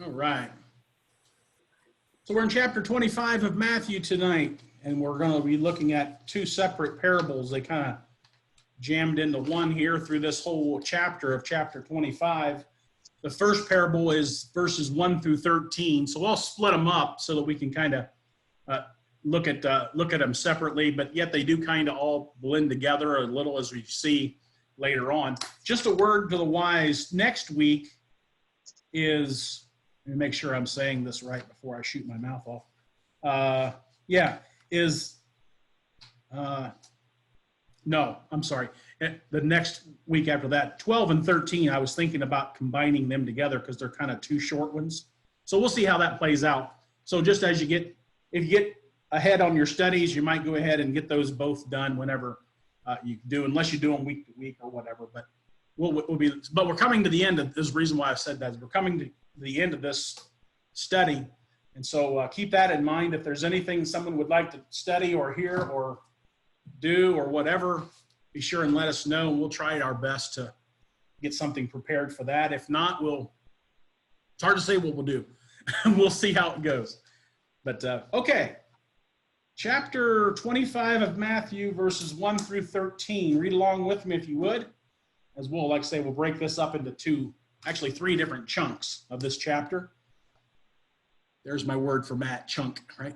All right. So we're in chapter 25 of Matthew tonight, and we're going to be looking at two separate parables. They kind of jammed into one here through this whole chapter of chapter 25. The first parable is verses 1 through 13. So I'll split them up so that we can kind of look at them separately, but yet they do kind of all blend together a little as we see later on. Just a word to the wise. Next week is, let me make sure I'm saying this right before I shoot my mouth off. No, I'm sorry. The next week after that, 12 and 13, I was thinking about combining them together because they're kind of two short ones. So we'll see how that plays out. So just as if you get ahead on your studies, you might go ahead and get those both done whenever you do, unless you do them week to week or whatever. But we're coming to the end of this. Reason why I've said that is we're coming to the end of this study, and so keep that in mind. If there's anything someone would like to study or hear or do or whatever, be sure and let us know. We'll try our best to get something prepared for that. If not, it's hard to say what we'll do. We'll see how it goes. But okay. Chapter 25 of Matthew, verses 1 through 13. Read along with me if you would. As we'll, like I say, we'll break this up into three different chunks of this chapter. There's my word for Matt, chunk, right?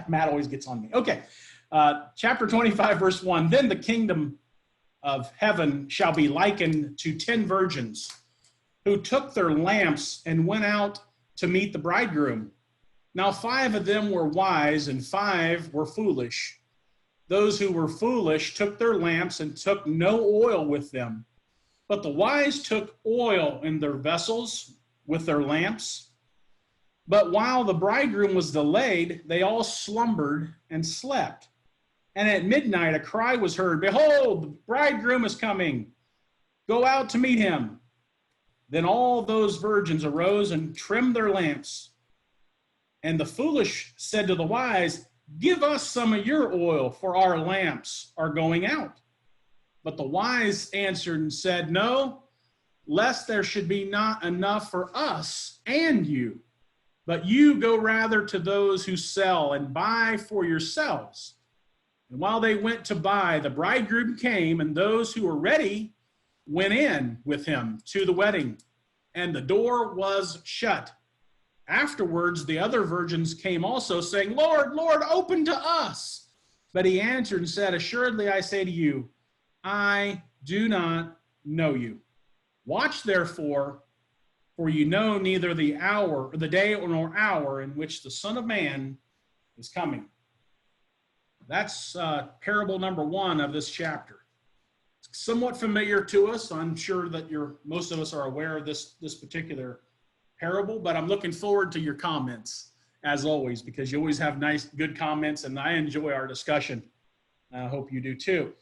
Matt always gets on me. Okay. Chapter 25, verse 1. Then the kingdom of heaven shall be likened to 10 virgins who took their lamps and went out to meet the bridegroom. Now 5 of them were wise and 5 were foolish. Those who were foolish took their lamps and took no oil with them. But the wise took oil in their vessels with their lamps. But while the bridegroom was delayed, they all slumbered and slept. And at midnight a cry was heard, "Behold, the bridegroom is coming. Go out to meet him." Then all those virgins arose and trimmed their lamps. And the foolish said to the wise, "Give us some of your oil, for our lamps are going out." But the wise answered and said, "No, lest there should be not enough for us and you. But you go rather to those who sell and buy for yourselves." And while they went to buy, the bridegroom came, and those who were ready went in with him to the wedding, and the door was shut. Afterwards, the other virgins came also, saying, "Lord, Lord, open to us." But he answered and said, "Assuredly, I say to you, I do not know you. Watch therefore, for you know neither the hour, or the day nor hour in which the Son of Man is coming." That's parable number 1 of this chapter. It's somewhat familiar to us. I'm sure that most of us are aware of this particular parable, but I'm looking forward to your comments, as always, because you always have nice, good comments, and I enjoy our discussion. I hope you do too.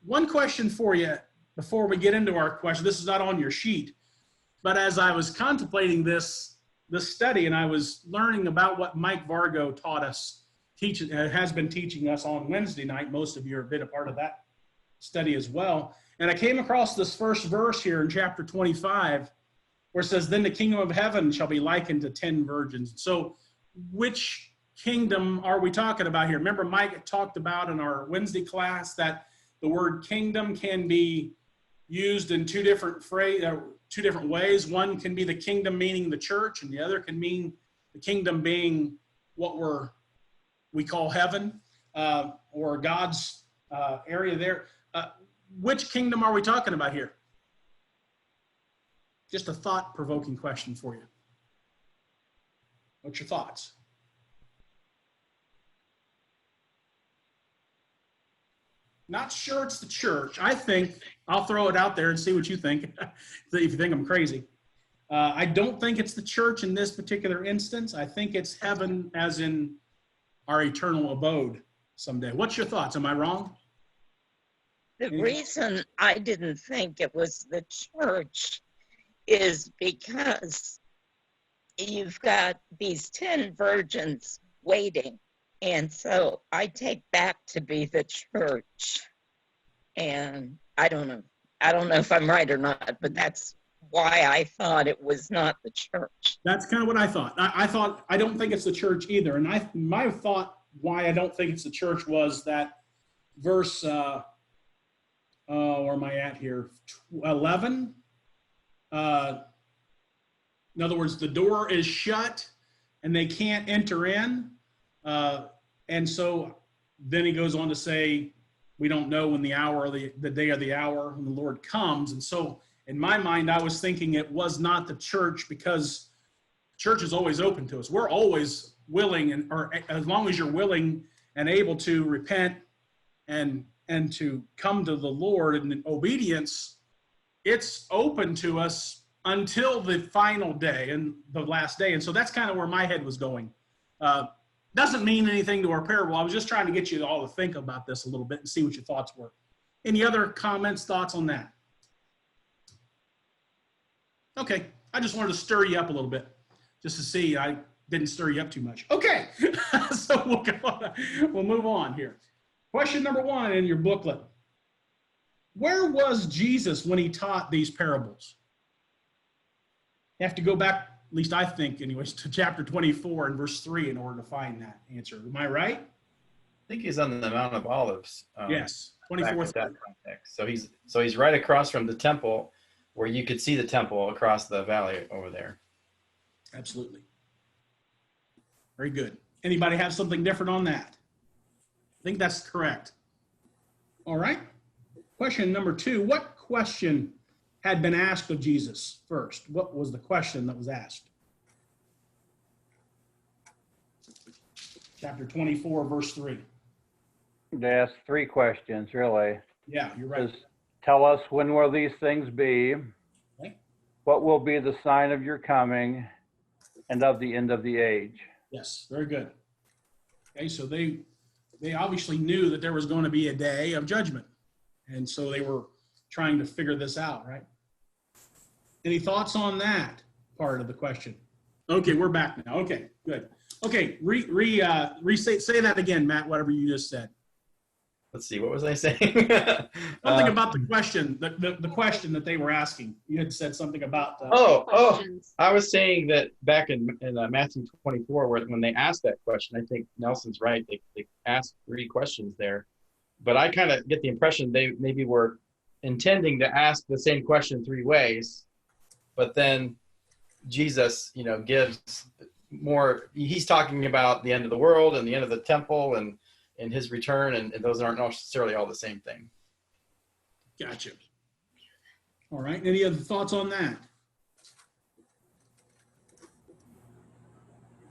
One question for you before we get into our question. This is not on your sheet, but as I was contemplating this study and I was learning about what Mike Vargo taught us, has been teaching us on Wednesday night. Most of you have been a part of that study as well. And I came across this first verse here in chapter 25, where it says, "Then the kingdom of heaven shall be likened to 10 virgins." So which kingdom are we talking about here? Remember Mike talked about in our Wednesday class that the word kingdom can be used in two different ways. One can be the kingdom meaning the church, and the other can mean the kingdom being what we call heaven, or God's area there. Which kingdom are we talking about here? Just a thought-provoking question for you. What's your thoughts? Not sure it's the church. I think, I'll throw it out there and see what you think, if you think I'm crazy. I don't think it's the church in this particular instance. I think it's heaven as in our eternal abode someday. What's your thoughts? Am I wrong? The reason I didn't think it was the church is because you've got these 10 virgins waiting. And so I take that to be the church. And I don't know if I'm right or not, but that's why I thought it was not the church. That's kind of what I thought. I thought, I don't think it's the church either. And my thought why I don't think it's the church was that verse, where am I at here? 11. In other words, the door is shut and they can't enter in. And so then he goes on to say, we don't know when the hour, or the day or the hour when the Lord comes. And so in my mind, I was thinking it was not the church, because church is always open to us. We're always willing, or as long as you're willing and able to repent and to come to the Lord in obedience, it's open to us until the final day and the last day. And so that's kind of where my head was going. Doesn't mean anything to our parable. I was just trying to get you all to think about this a little bit and see what your thoughts were. Any other comments, thoughts on that? Okay, I just wanted to stir you up a little bit, just to see I didn't stir you up too much. Okay, so we'll move on here. Question number 1 in your booklet. Where was Jesus when he taught these parables? You have to go back, at least I think anyways, to chapter 24 and verse 3 in order to find that answer. Am I right? I think he's on the Mount of Olives. Yes, 24th. That context. So he's right across from the temple, where you could see the temple across the valley over there. Absolutely. Very good. Anybody have something different on that? I think that's correct. All right. Question number 2. What question had been asked of Jesus first? What was the question that was asked? Chapter 24, verse 3. They asked 3 questions, really. Yeah, you're right. Just tell us, when will these things be? Okay. What will be the sign of your coming and of the end of the age? Yes, very good. Okay, so they obviously knew that there was going to be a day of judgment. And so they were trying to figure this out, right? Any thoughts on that part of the question? Okay, we're back now. Okay, good. Okay, say that again, Matt, whatever you just said. Let's see, what was I saying? Something about the question, the question that they were asking. You had said something about I was saying that back in Matthew 24, when they asked that question, I think Nelson's right. They asked 3 questions there. But I kind of get the impression they maybe were intending to ask the same question 3 ways, but then Jesus, gives more. He's talking about the end of the world and the end of the temple and his return, and those aren't necessarily all the same thing. Gotcha. All right. Any other thoughts on that?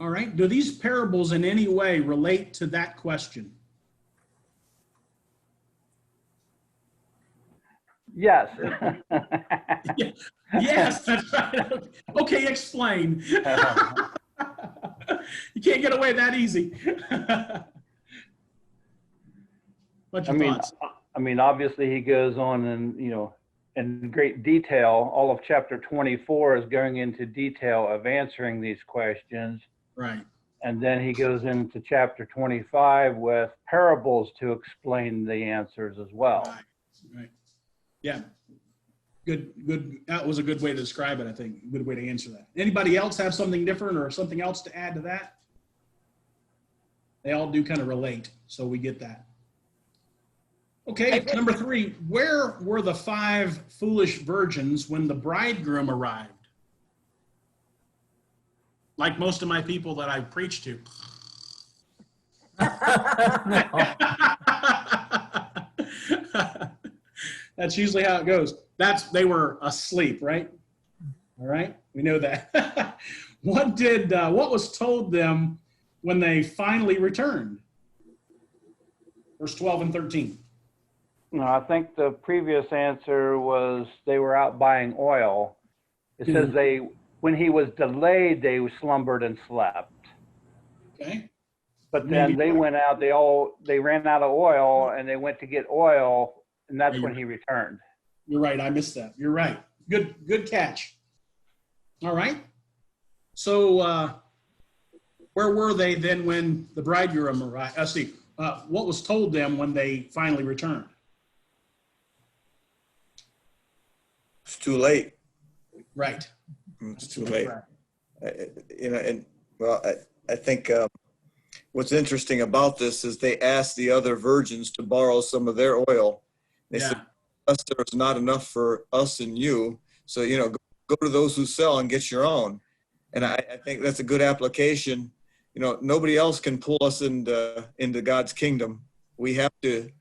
All right. Do these parables in any way relate to that question? Yes. Yes, that's right. Okay, explain. You can't get away that easy. What's your thoughts? I mean, obviously he goes on and, in great detail. All of chapter 24 is going into detail of answering these questions. Right. And then he goes into chapter 25 with parables to explain the answers as well. Right. Yeah. Good. That was a good way to describe it, I think. A good way to answer that. Anybody else have something different or something else to add to that? They all do kind of relate, so we get that. Okay, number 3. Where were the 5 foolish virgins when the bridegroom arrived? Like most of my people that I preach to. That's usually how it goes. They were asleep, right? All right, we know that. What was told them when they finally returned? Verse 12 and 13. No, I think the previous answer was they were out buying oil. It says when he was delayed, they slumbered and slept. Okay. But then they went out, they ran out of oil and they went to get oil, and that's when he returned. You're right. I missed that. You're right. Good catch. All right. So where were they then when the bridegroom arrived? What was told them when they finally returned? It's too late. Right. It's too late. Right. You know, and well, I think what's interesting about this is they asked the other virgins to borrow some of their oil. They said, us, there's not enough for us and you. So, you know, go to those who sell and get your own. And I think that's a good application. You know, nobody else can pull us into God's kingdom. We have to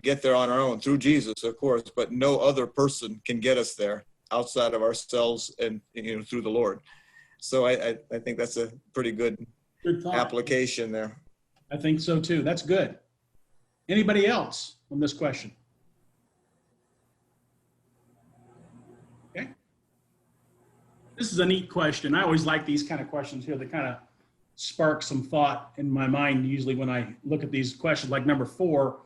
get there on our own through Jesus, of course, but no other person can get us there outside of ourselves and, you know, through the Lord. So I think that's a pretty good thought. Application there. I think so too. That's good. Anybody else on this question? Okay. This is a neat question. I always like these kind of questions here that kind of spark some thought in my mind, usually when I look at these questions, like number 4,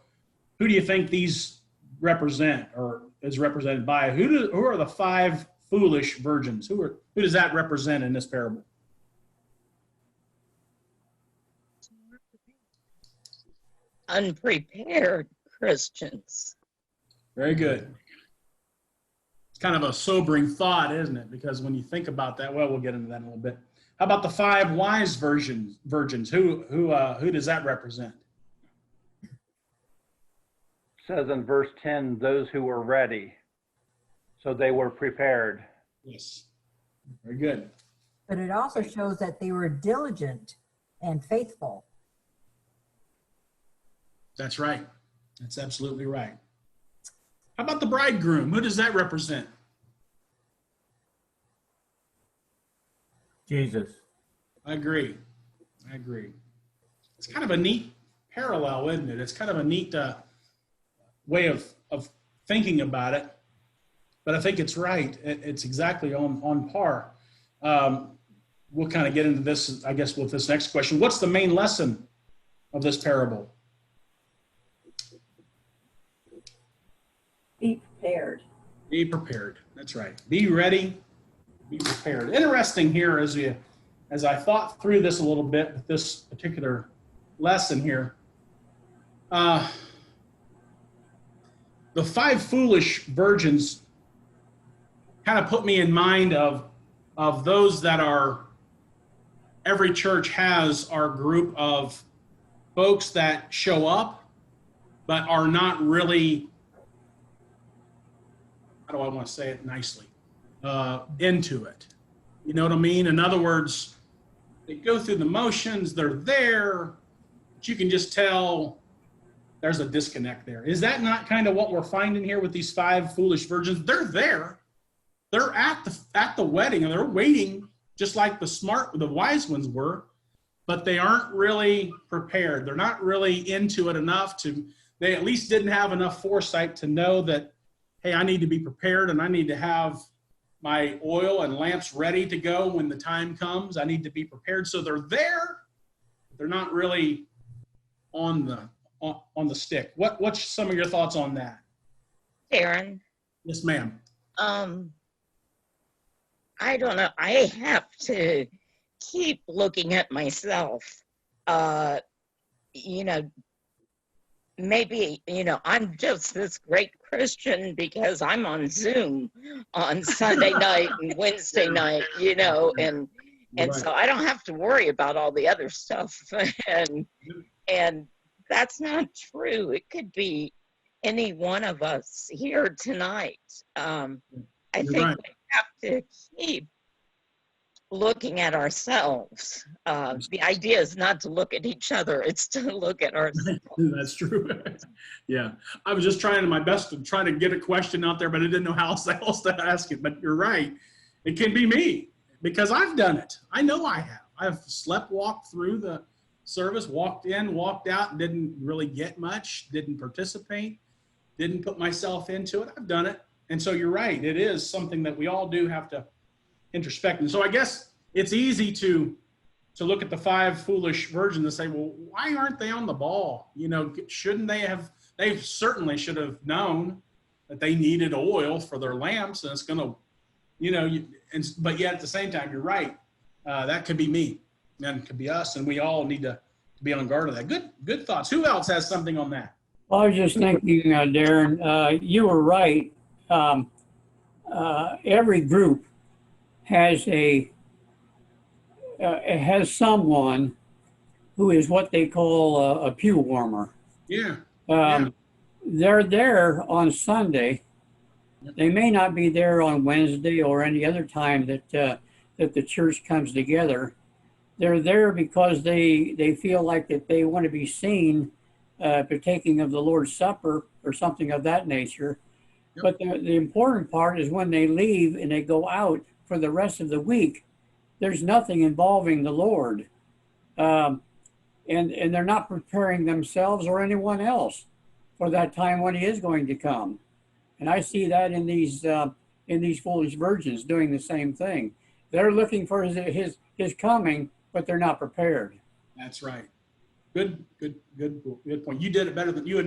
who do you think these represent or is represented by? Who are the 5 foolish virgins? Who does that represent in this parable? Unprepared Christians. Very good. It's kind of a sobering thought, isn't it? Because when you think about that, well, we'll get into that in a little bit. How about the 5 wise virgins? Who does that represent? It says in verse 10, those who were ready. So they were prepared. Yes. Very good. But it also shows that they were diligent and faithful. That's right. That's absolutely right. How about the bridegroom? Who does that represent? Jesus. I agree. It's kind of a neat parallel, isn't it? It's kind of a neat way of thinking about it. But I think it's right. It's exactly on par. We'll kind of get into this, I guess, with this next question. What's the main lesson of this parable? Be prepared. Be prepared. That's right. Be ready. Be prepared. Interesting here as I thought through this a little bit with this particular lesson here. The 5 foolish virgins kind of put me in mind of those that are, every church has our group of folks that show up, but are not really, how do I want to say it nicely, into it. You know what I mean? In other words, they go through the motions, they're there, but you can just tell there's a disconnect there. Is that not kind of what we're finding here with these 5 foolish virgins? They're there. They're at the wedding and they're waiting just like the wise ones were, but they aren't really prepared. They're not really into it enough they at least didn't have enough foresight to know that, hey, I need to be prepared and I need to have my oil and lamps ready to go when the time comes. I need to be prepared. So they're there. They're not really on the stick. What's some of your thoughts on that? Darren? Yes, ma'am. I don't know. I have to keep looking at myself. Maybe, I'm just this great Christian because I'm on Zoom on Sunday night and Wednesday night, and Right. So I don't have to worry about all the other stuff. And that's not true. It could be any one of us here tonight. I You're think right. we have to keep looking at ourselves. The idea is not to look at each other, it's to look at ourselves. That's true. Yeah. I was just trying my best to try to get a question out there, but I didn't know how else to ask it. But you're right. It can be me because I've done it. I know I have. I've walked through the service, walked in, walked out, didn't really get much, didn't participate, didn't put myself into it. I've done it. And so you're right. It is something that we all do have to introspect. And so I guess it's easy to look at the 5 foolish virgins and say, well, why aren't they on the ball? Shouldn't they certainly should have known that they needed oil for their lamps and it's going to, but yet at the same time, you're right. That could be me and it could be us. And we all need to be on guard of that. Good thoughts. Who else has something on that? Well, I was just thinking, Darren, you were right. Every group has it has someone who is what they call a pew warmer. Yeah. Yeah. They're there on Sunday. They may not be there on Wednesday or any other time that that the church comes together. They're there because they feel like that they want to be seen partaking of the Lord's Supper or something of that nature. Yep. But the important part is when they leave and they go out for the rest of the week, there's nothing involving the Lord. And they're not preparing themselves or anyone else for that time when he is going to come. And I see that in these foolish virgins doing the same thing. They're looking for his coming, but they're not prepared. That's right. Good point. You did it better than you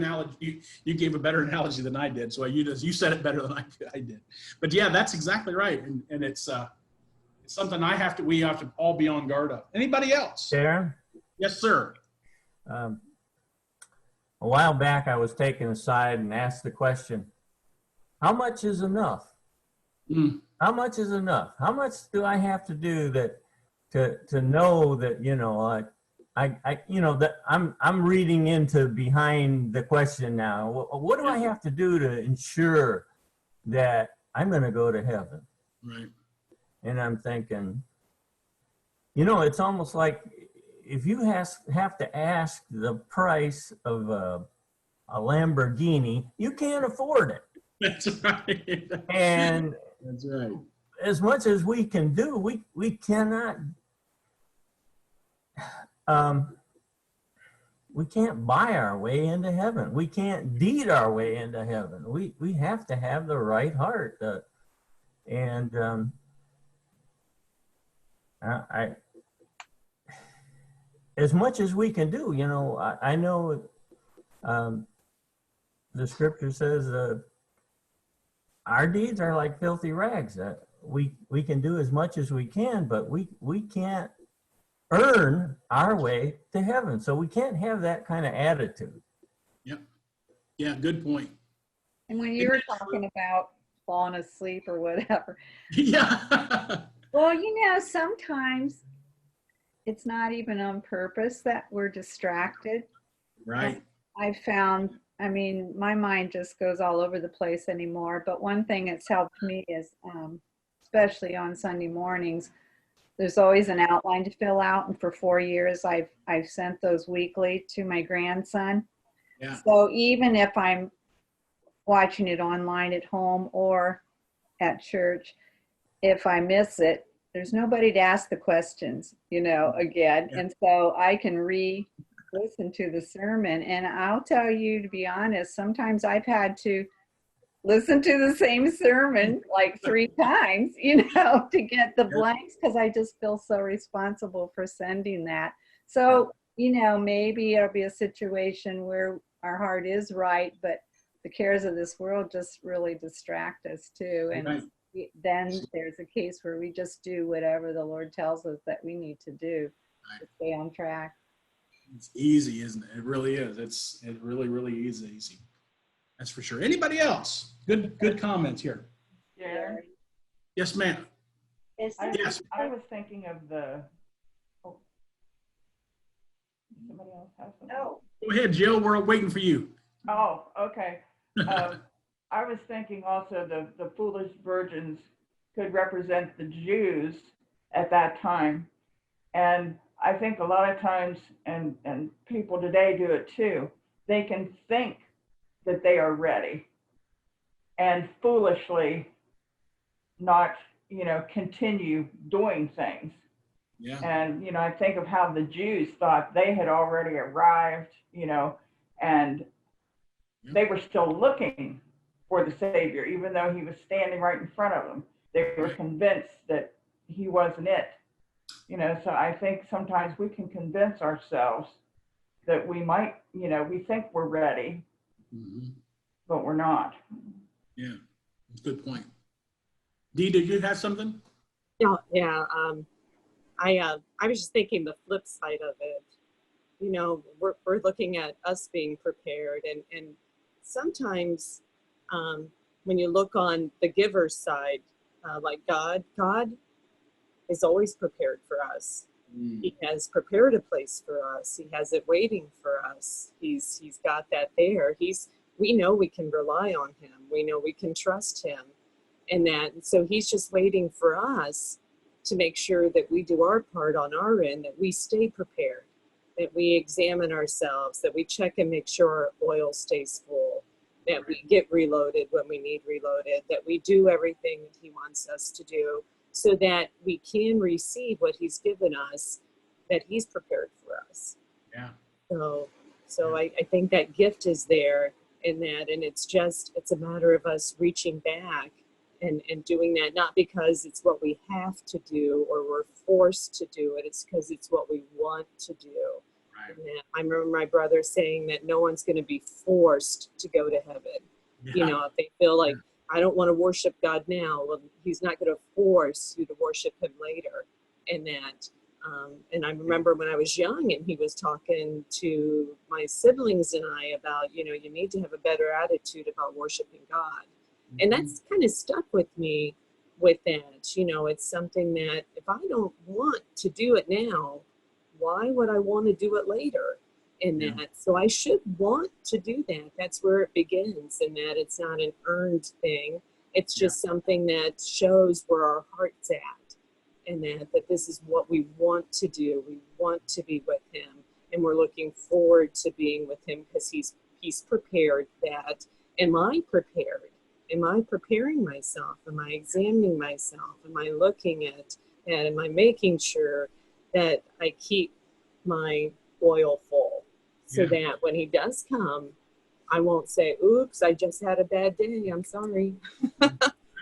gave a better analogy than I did. So you said it better than I did. But yeah, that's exactly right. And it's something we have to all be on guard of. Anybody else? Darren? Yes, sir. A while back, I was taken aside and asked the question, how much is enough? How much is enough? How much do I have to do to know that, that I'm reading into behind the question now. What do I have to do to ensure that I'm going to go to heaven? Right. And I'm thinking, it's almost like if you have to ask the price of a Lamborghini, you can't afford it. That's right. And that's right. As much as we can do, we cannot, we can't buy our way into heaven. We can't deed our way into heaven. We have to have the right heart. As much as we can do, I know the scripture says our deeds are like filthy rags. We can do as much as we can, but we can't earn our way to heaven. So we can't have that kind of attitude. Yep. Yeah, good point. And when you were talking about falling asleep or whatever. Yeah. Well, sometimes it's not even on purpose that we're distracted. Right. I found, my mind just goes all over the place anymore. But one thing that's helped me is, especially on Sunday mornings, there's always an outline to fill out. And for 4 years, I've sent those weekly to my grandson. Yeah. So even if I'm watching it online at home or at church, if I miss it, there's nobody to ask the questions, again. Yeah. And so I can listen to the sermon. And I'll tell you, to be honest, sometimes I've had to listen to the same sermon like 3 times, to get the blanks, because I just feel so responsible for sending that. So, maybe it'll be a situation where our heart is right, but the cares of this world just really distract us too. And Right. then there's a case where we just do whatever the Lord tells us that we need to do to stay on track. It's easy, isn't it? It really is. It really, really is easy. That's for sure. Anybody else? Good comments here. Yeah. Yes, ma'am. Yes. I was thinking of somebody else has something. Oh, Go ahead, Jill. We're waiting for you. Oh, okay. I was thinking also the foolish virgins could represent the Jews at that time. And I think a lot of times, and people today do it too, they can think that they are ready and foolishly not, continue doing things. Yeah. And, I think of how the Jews thought they had already arrived, and they were still looking for the Savior, even though he was standing right in front of them. They were convinced that he wasn't it. So I think sometimes we can convince ourselves that we might, we think we're ready, but we're not. Yeah, good point. Dee, did you have something? Yeah. I was just thinking the flip side of it. We're looking at us being prepared, and sometimes when you look on the giver's side, like God is always prepared for us. He has prepared a place for us. He has it waiting for us. He's got that there. We know we can rely on him. We know we can trust him. And so he's just waiting for us to make sure that we do our part on our end, that we stay prepared, that we examine ourselves, that we check and make sure our oil stays full, that we get reloaded when we need reloaded, that we do everything that he wants us to do so that we can receive what he's given us, that he's prepared for us. Yeah. So I think that gift is there in that, and it's a matter of us reaching back and doing that, not because it's what we have to do or we're forced to do it. It's because it's what we want to do. Right. And I remember my brother saying that no one's going to be forced to go to heaven. Yeah. You know, if they feel like, I don't want to worship God now, well, he's not going to force you to worship him later. And I remember when I was young and he was talking to my siblings and I about, you need to have a better attitude about worshiping God. And that's kind of stuck with me with that. It's something that if I don't want to do it now, why would I want to do it later? So I should want to do that. That's where it begins, and that it's not an earned thing. It's just something that shows where our heart's at, and that this is what we want to do. We want to be with him, and we're looking forward to being with him because he's prepared that. Am I prepared? Am I preparing myself? Am I examining myself? Am I looking at am I making sure that I keep my oil full so that when he does come, I won't say, oops, I just had a bad day, I'm sorry,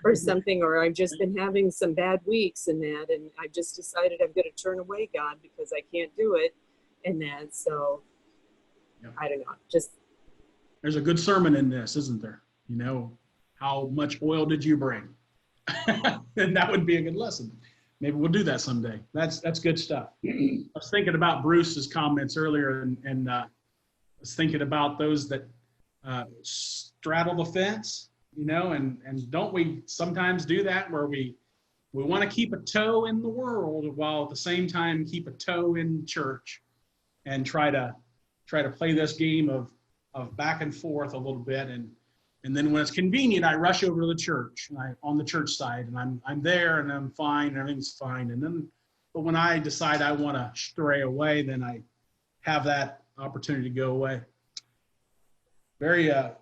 or something, or I've just been having some bad weeks and I just decided I'm going to turn away, God, because I can't do it. So I don't know, there's a good sermon in this, isn't there? How much oil did you bring? And that would be a good lesson. Maybe we'll do that someday. That's good stuff. I was thinking about Bruce's comments earlier, and I was thinking about those that straddle the fence, and don't we sometimes do that where we want to keep a toe in the world while at the same time keep a toe in church and try to play this game of back and forth a little bit, and then when it's convenient, I rush over to the church, and on the church side, and I'm there, and I'm fine, and everything's fine. But when I decide I want to stray away, then I have that opportunity to go away. Very, a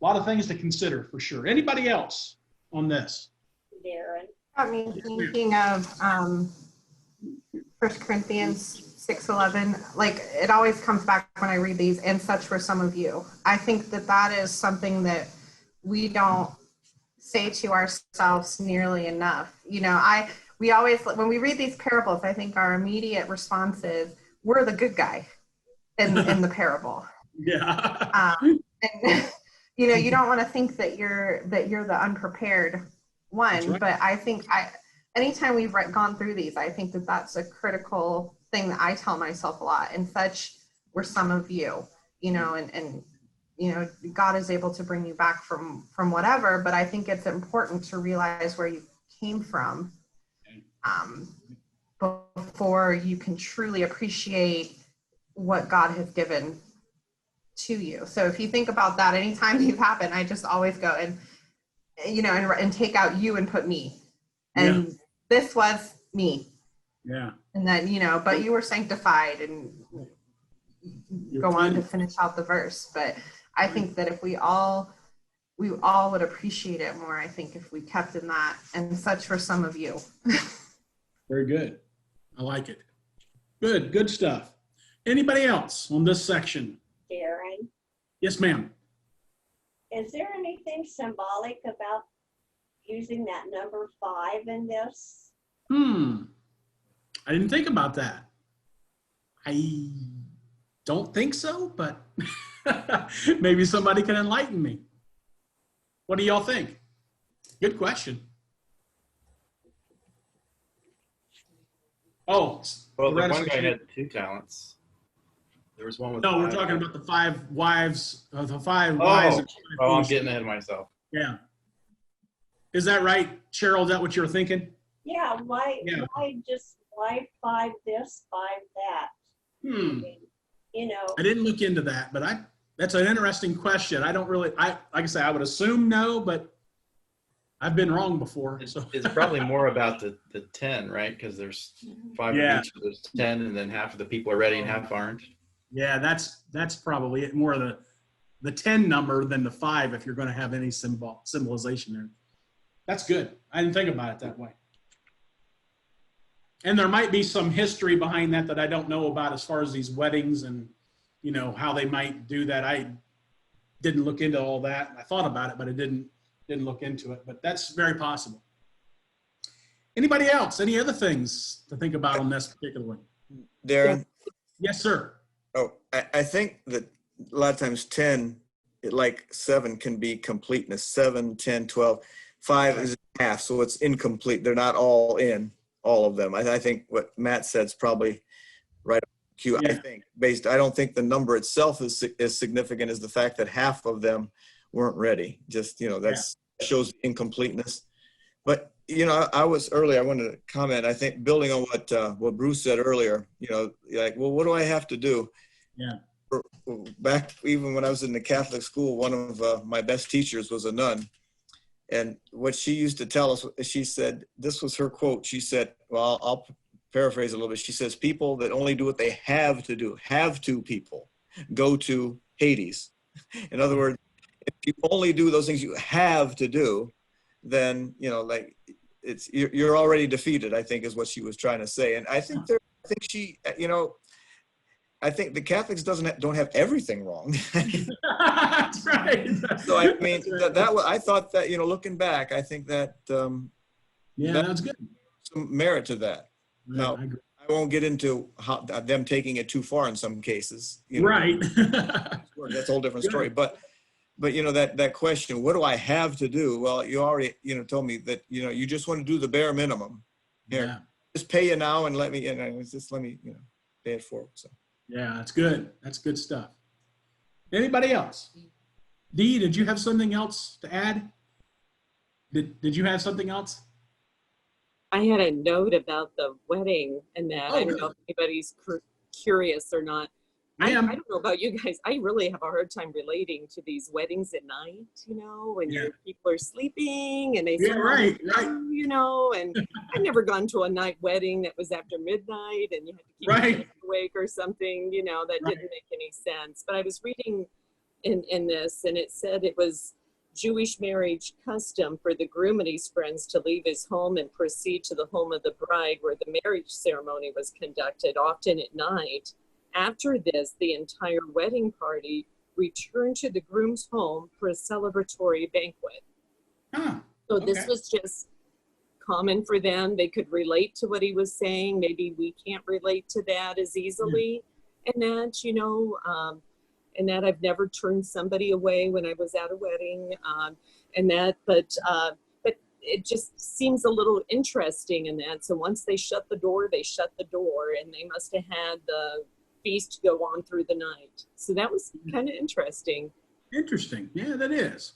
lot of things to consider for sure. Anybody else on this? Darren. I mean, thinking of 1 Corinthians 6:11, like it always comes back when I read these, and such were some of you. I think that is something that we don't say to ourselves nearly enough. We always, when we read these parables, I think our immediate response is, we're the good guy in the parable. Yeah. And you don't want to think that you're the unprepared one, right. But I think anytime we've gone through these, I think that's a critical thing that I tell myself a lot. And such were some of you, and God is able to bring you back from whatever, but I think it's important to realize where you came from before you can truly appreciate what God has given to you. So if you think about that, anytime these happen, I just always go and take out you and put me. And this was me. Yeah. And then, but you were sanctified, and go on to finish out the verse. But I think that if we all would appreciate it more, I think, if we kept in that, and such for some of you. Very good. I like it. Good stuff. Anybody else on this section? Darren? Yes, ma'am. Is there anything symbolic about using that number 5 in this? I didn't think about that. I don't think so, but maybe somebody can enlighten me. What do y'all think? Good question. Oh, well, the one guy had 2 talents. There was one with No, 5. we're talking about the 5 wives. The 5 wives. I'm getting ahead of myself. Yeah. Is that right, Cheryl? Is that what you were thinking? Yeah, why, Yeah. why 5 this, 5 that? You know, I didn't look into that, but that's an interesting question. I don't really, like I say, I would assume no, but I've been wrong before. So It's probably more about the 10, right? Because there's 5 Yeah. of each of those 10, and then half of the people are ready and half aren't. yeah, that's probably it, more of the 10 number than the 5 if you're going to have any symbolization there. That's good. I didn't think about it that way. And there might be some history behind that I don't know about as far as these weddings and, you know, how they might do that. I didn't look into all that. I thought about it, but I didn't look into it. But that's very possible. Anybody else? Any other things to think about on this particular one? Darren? Yes, sir. Oh, I think that a lot of times 10, like 7 can be completeness. 7, 10, 12. 5 is half, so it's incomplete. They're not all in, all of them. I think what Matt said is probably right on cue. Yeah. I don't think the number itself is as significant as the fact that half of them weren't ready. Just, you know, that shows incompleteness. But, you know, I wanted to comment, I think, building on what Bruce said earlier, you know, like, well, what do I have to do? Yeah. Back even when I was in the Catholic school, one of my best teachers was a nun. And what she used to tell us, she said, this was her quote. She said, well, I'll paraphrase a little bit. She says, people that only do what they have to do, people, go to Hades. In other words, if you only do those things you have to do, then, you know, like you're already defeated, I think is what she was trying to say. And I think she, you know, I think the Catholics don't have everything wrong. That's right. So I mean, I thought that, you know, looking back, I think that that's good. Some merit to that. Right, Now, I won't get into how them taking it too far in some cases. You know, right. That's a whole different story. But you know, that question, what do I have to do? Well, you already, you know, told me that, you know, you just want to do the bare minimum. Here, just pay you now and let me, you know, just let me, you know, pay it forward. So. Yeah, that's good. That's good stuff. Anybody else? Dee, did you have something else to add? Did you have something else? I had a note about the wedding and that. Oh, I don't know if anybody's curious or not. I don't know about you guys. I really have a hard time relating to these weddings at night, you know, when people are sleeping and they say, right. You know, and I've never gone to a night wedding that was after midnight and you had to keep yourself awake or something, you know, that didn't make any sense. But I was reading in this and it said it was Jewish marriage custom for the groom and his friends to leave his home and proceed to the home of the bride where the marriage ceremony was conducted, often at night. After this, the entire wedding party returned to the groom's home for a celebratory banquet. So this was just common for them. They could relate to what he was saying. Maybe we can't relate to that as easily. And that, you know, and that I've never turned somebody away when I was at a wedding. But it just seems a little interesting in that. So once they shut the door, and they must have had the feast go on through the night. So that was kind of interesting. Interesting. Yeah, that is.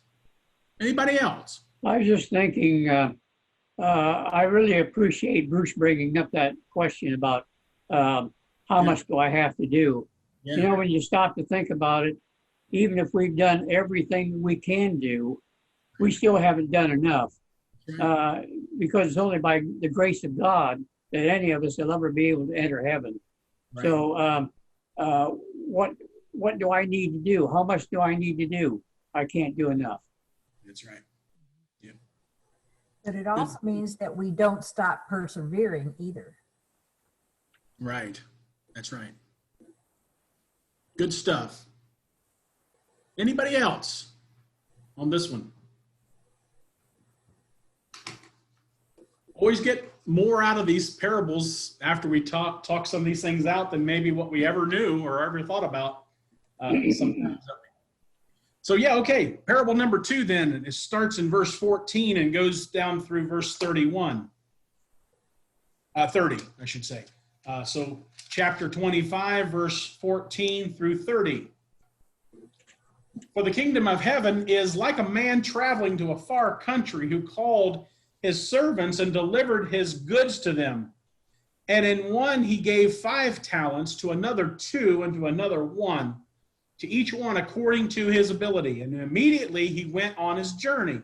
Anybody else? I was just thinking, I really appreciate Bruce bringing up that question about how much do I have to do? You know, when you stop to think about it, even if we've done everything we can do, we still haven't done enough. Because it's only by the grace of God that any of us will ever be able to enter heaven. Right. So what do I need to do? How much do I need to do? I can't do enough. That's right. Yeah. But it also means that we don't stop persevering either. Right. That's right. Good stuff. Anybody else on this one? Always get more out of these parables after we talk some of these things out than maybe what we ever knew or ever thought about sometimes. So yeah, okay. Parable number 2 then. It starts in verse 14 and goes down through verse 30, I should say. So chapter 25, verse 14 through 30. For the kingdom of heaven is like a man traveling to a far country who called his servants and delivered his goods to them. And in one he gave 5 talents, to another 2, and to another 1, to each one according to his ability. And immediately he went on his journey.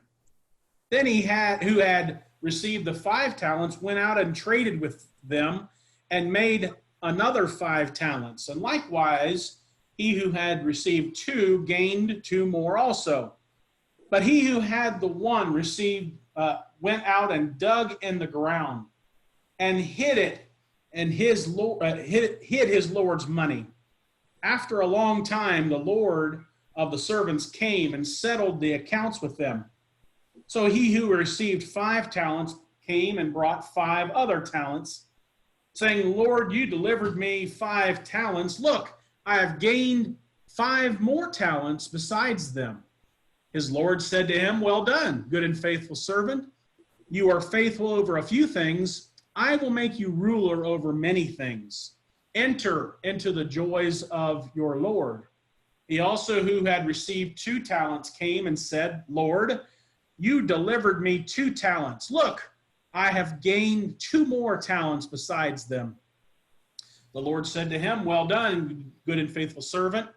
Then who had received the 5 talents went out and traded with them and made another 5 talents. And likewise, he who had received 2 gained 2 more also. But he who had the 1 received went out and dug in the ground and hid it, and hid his Lord's money. After a long time, the Lord of the servants came and settled the accounts with them. So he who received 5 talents came and brought 5 other talents, saying, Lord, you delivered me 5 talents. Look, I have gained 5 more talents besides them. His Lord said to him, well done, good and faithful servant. You are faithful over a few things. I will make you ruler over many things. Enter into the joys of your Lord. He also who had received 2 talents came and said, Lord, you delivered me 2 talents. Look, I have gained 2 more talents besides them. The Lord said to him, well done, good and faithful servant.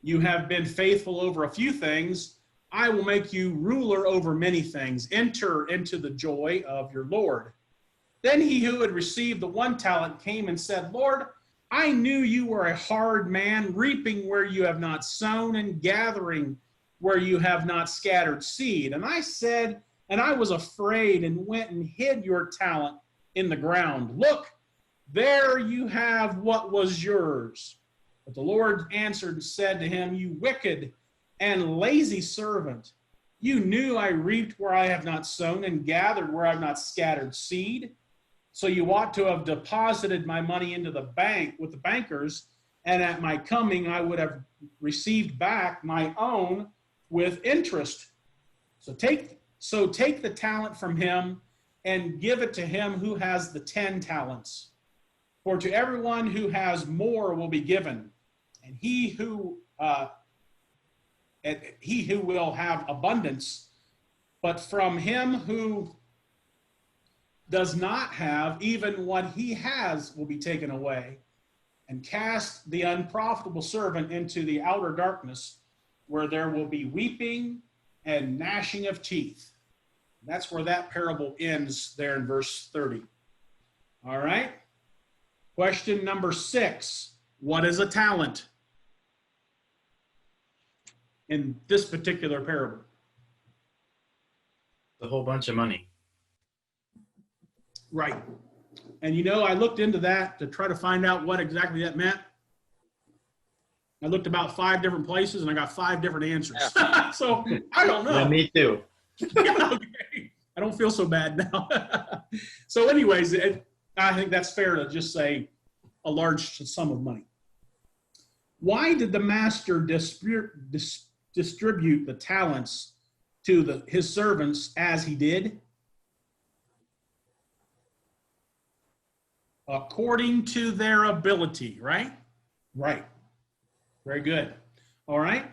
You have been faithful over a few things. I will make you ruler over many things. Enter into the joy of your Lord. Then he who had received the 1 talent came and said, Lord, I knew you were a hard man, reaping where you have not sown and gathering where you have not scattered seed. And I said, and I was afraid and went and hid your talent in the ground. Look, there you have what was yours. But the Lord answered and said to him, you wicked and lazy servant, you knew I reaped where I have not sown and gathered where I have not scattered seed. So you ought to have deposited my money into the bank with the bankers, and at my coming I would have received back my own with interest. So take the talent from him and give it to him who has the 10 talents. For to everyone who has more will be given, and he who will have abundance, but from him who does not have, even what he has will be taken away. And cast the unprofitable servant into the outer darkness, where there will be weeping and gnashing of teeth. That's where that parable ends there in verse 30. All right. Question number 6. What is a talent in this particular parable? A whole bunch of money. Right. And you know, I looked into that to try to find out what exactly that meant. I looked about 5 different places and I got 5 different answers. So I don't know. Yeah, me too. Okay. I don't feel so bad now. So anyways, I think that's fair to just say a large sum of money. Why did the master distribute the talents to his servants as he did? According to their ability, right? Right. Very good. All right.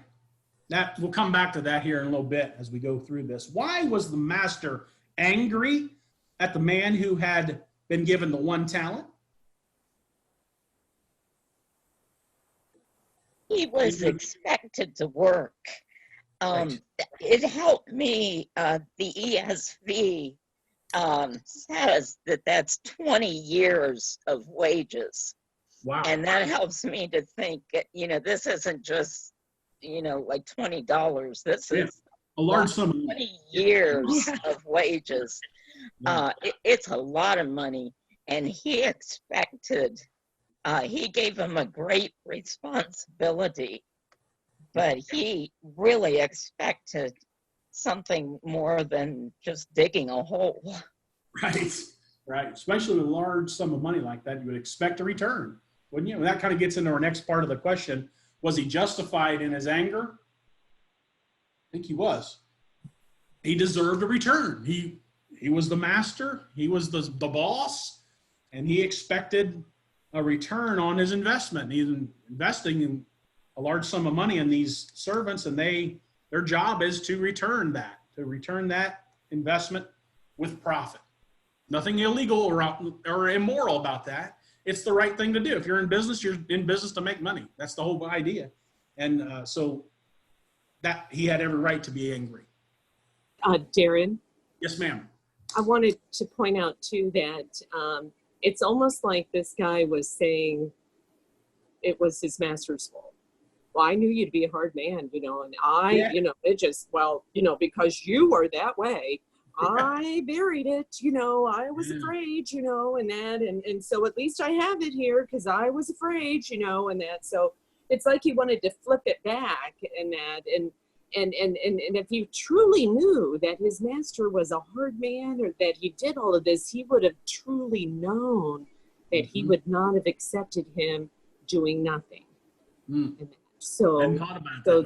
That we'll come back to that here in a little bit as we go through this. Why was the master angry at the man who had been given the 1 talent? He was expected to work. Right. It helped me, the ESV says that that's 20 years of wages. Wow. And that helps me to think, this isn't just, like $20. This is a large sum of money. 20 years of wages. It's a lot of money. And he expected, he gave him a great responsibility, but he really expected something more than just digging a hole. Right. Especially with a large sum of money like that, you would expect a return, wouldn't you? And that kind of gets into our next part of the question. Was he justified in his anger? I think he was. He deserved a return. He was the master. He was the boss, and he expected a return on his investment. He's investing in a large sum of money in these servants, and their job is to return that investment with profit. Nothing illegal or immoral about that. It's the right thing to do. If you're in business to make money. That's the whole idea. And so that he had every right to be angry. Darren, Yes, ma'am. I wanted to point out too that it's almost like this guy was saying it was his master's fault. Well, I knew you to be a hard man, and I, it just, because you were that way, I buried it, I was afraid, and that, and so at least I have it here because I was afraid, and that. So it's like he wanted to flip it back and that, and if he truly knew that his master was a hard man or that he did all of this, he would have truly known that he would not have accepted him doing nothing. And so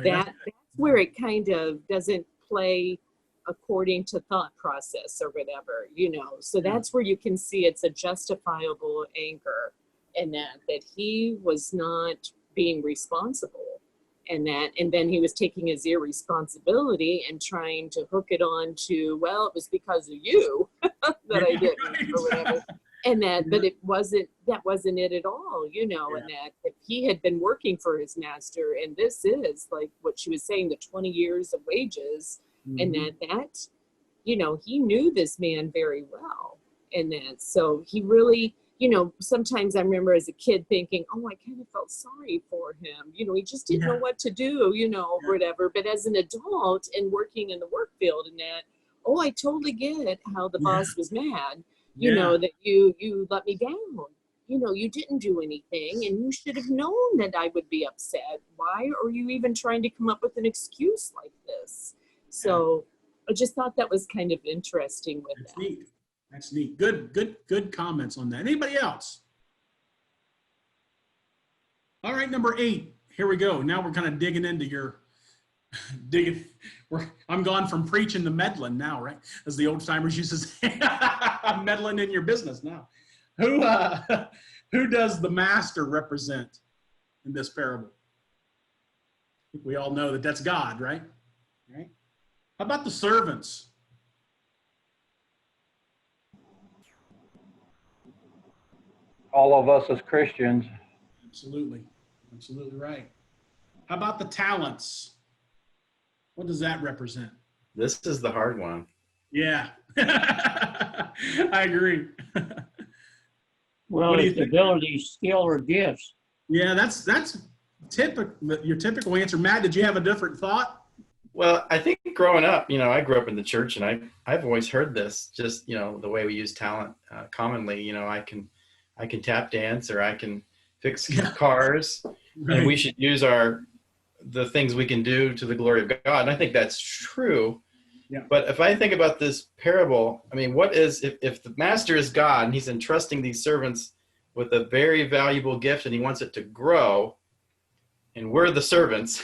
that's where it kind of doesn't play according to thought process or whatever, so that's where you can see it's a justifiable anger, and that he was not being responsible, and then he was taking his irresponsibility and trying to hook it on to, well, it was because of you that I didn't or whatever. And but that wasn't it at all, and that if he had been working for his master, and this is like what she was saying, the 20 years of wages, and that, he knew this man very well. And that, so he really, sometimes I remember as a kid thinking, oh, I kind of felt sorry for him. He just didn't know what to do, whatever. But as an adult and working in the work field and that, oh, I totally get how the boss was mad, that you let me down. You didn't do anything and you should have known that I would be upset. Why are you even trying to come up with an excuse like this? So I just thought that was kind of interesting with That's that. neat. That's neat. Good comments on that. Anybody else? All right, number 8. Here we go. Now we're kind of digging into your I'm gone from preaching to meddling now, right? As the old timers used to say, I'm meddling in your business now. Who does the master represent in this parable? I think we all know that that's God, right? Right? How about the servants? All of us as Christians. Absolutely. Absolutely right. How about the talents? What does that represent? This is the hard one. Yeah. I agree. Well, What do you it's think? ability, skill, or gifts. Yeah, that's your typical answer. Matt, did you have a different thought? Well, I think growing up, I grew up in the church, and I've always heard this. Just the way we use talent commonly. I can tap dance, or I can fix cars, Right. and we should use the things we can do to the glory of God. And I think that's true. Yeah. But if I think about this parable, I mean, what is if the master is God and he's entrusting these servants with a very valuable gift and he wants it to grow, and we're the servants.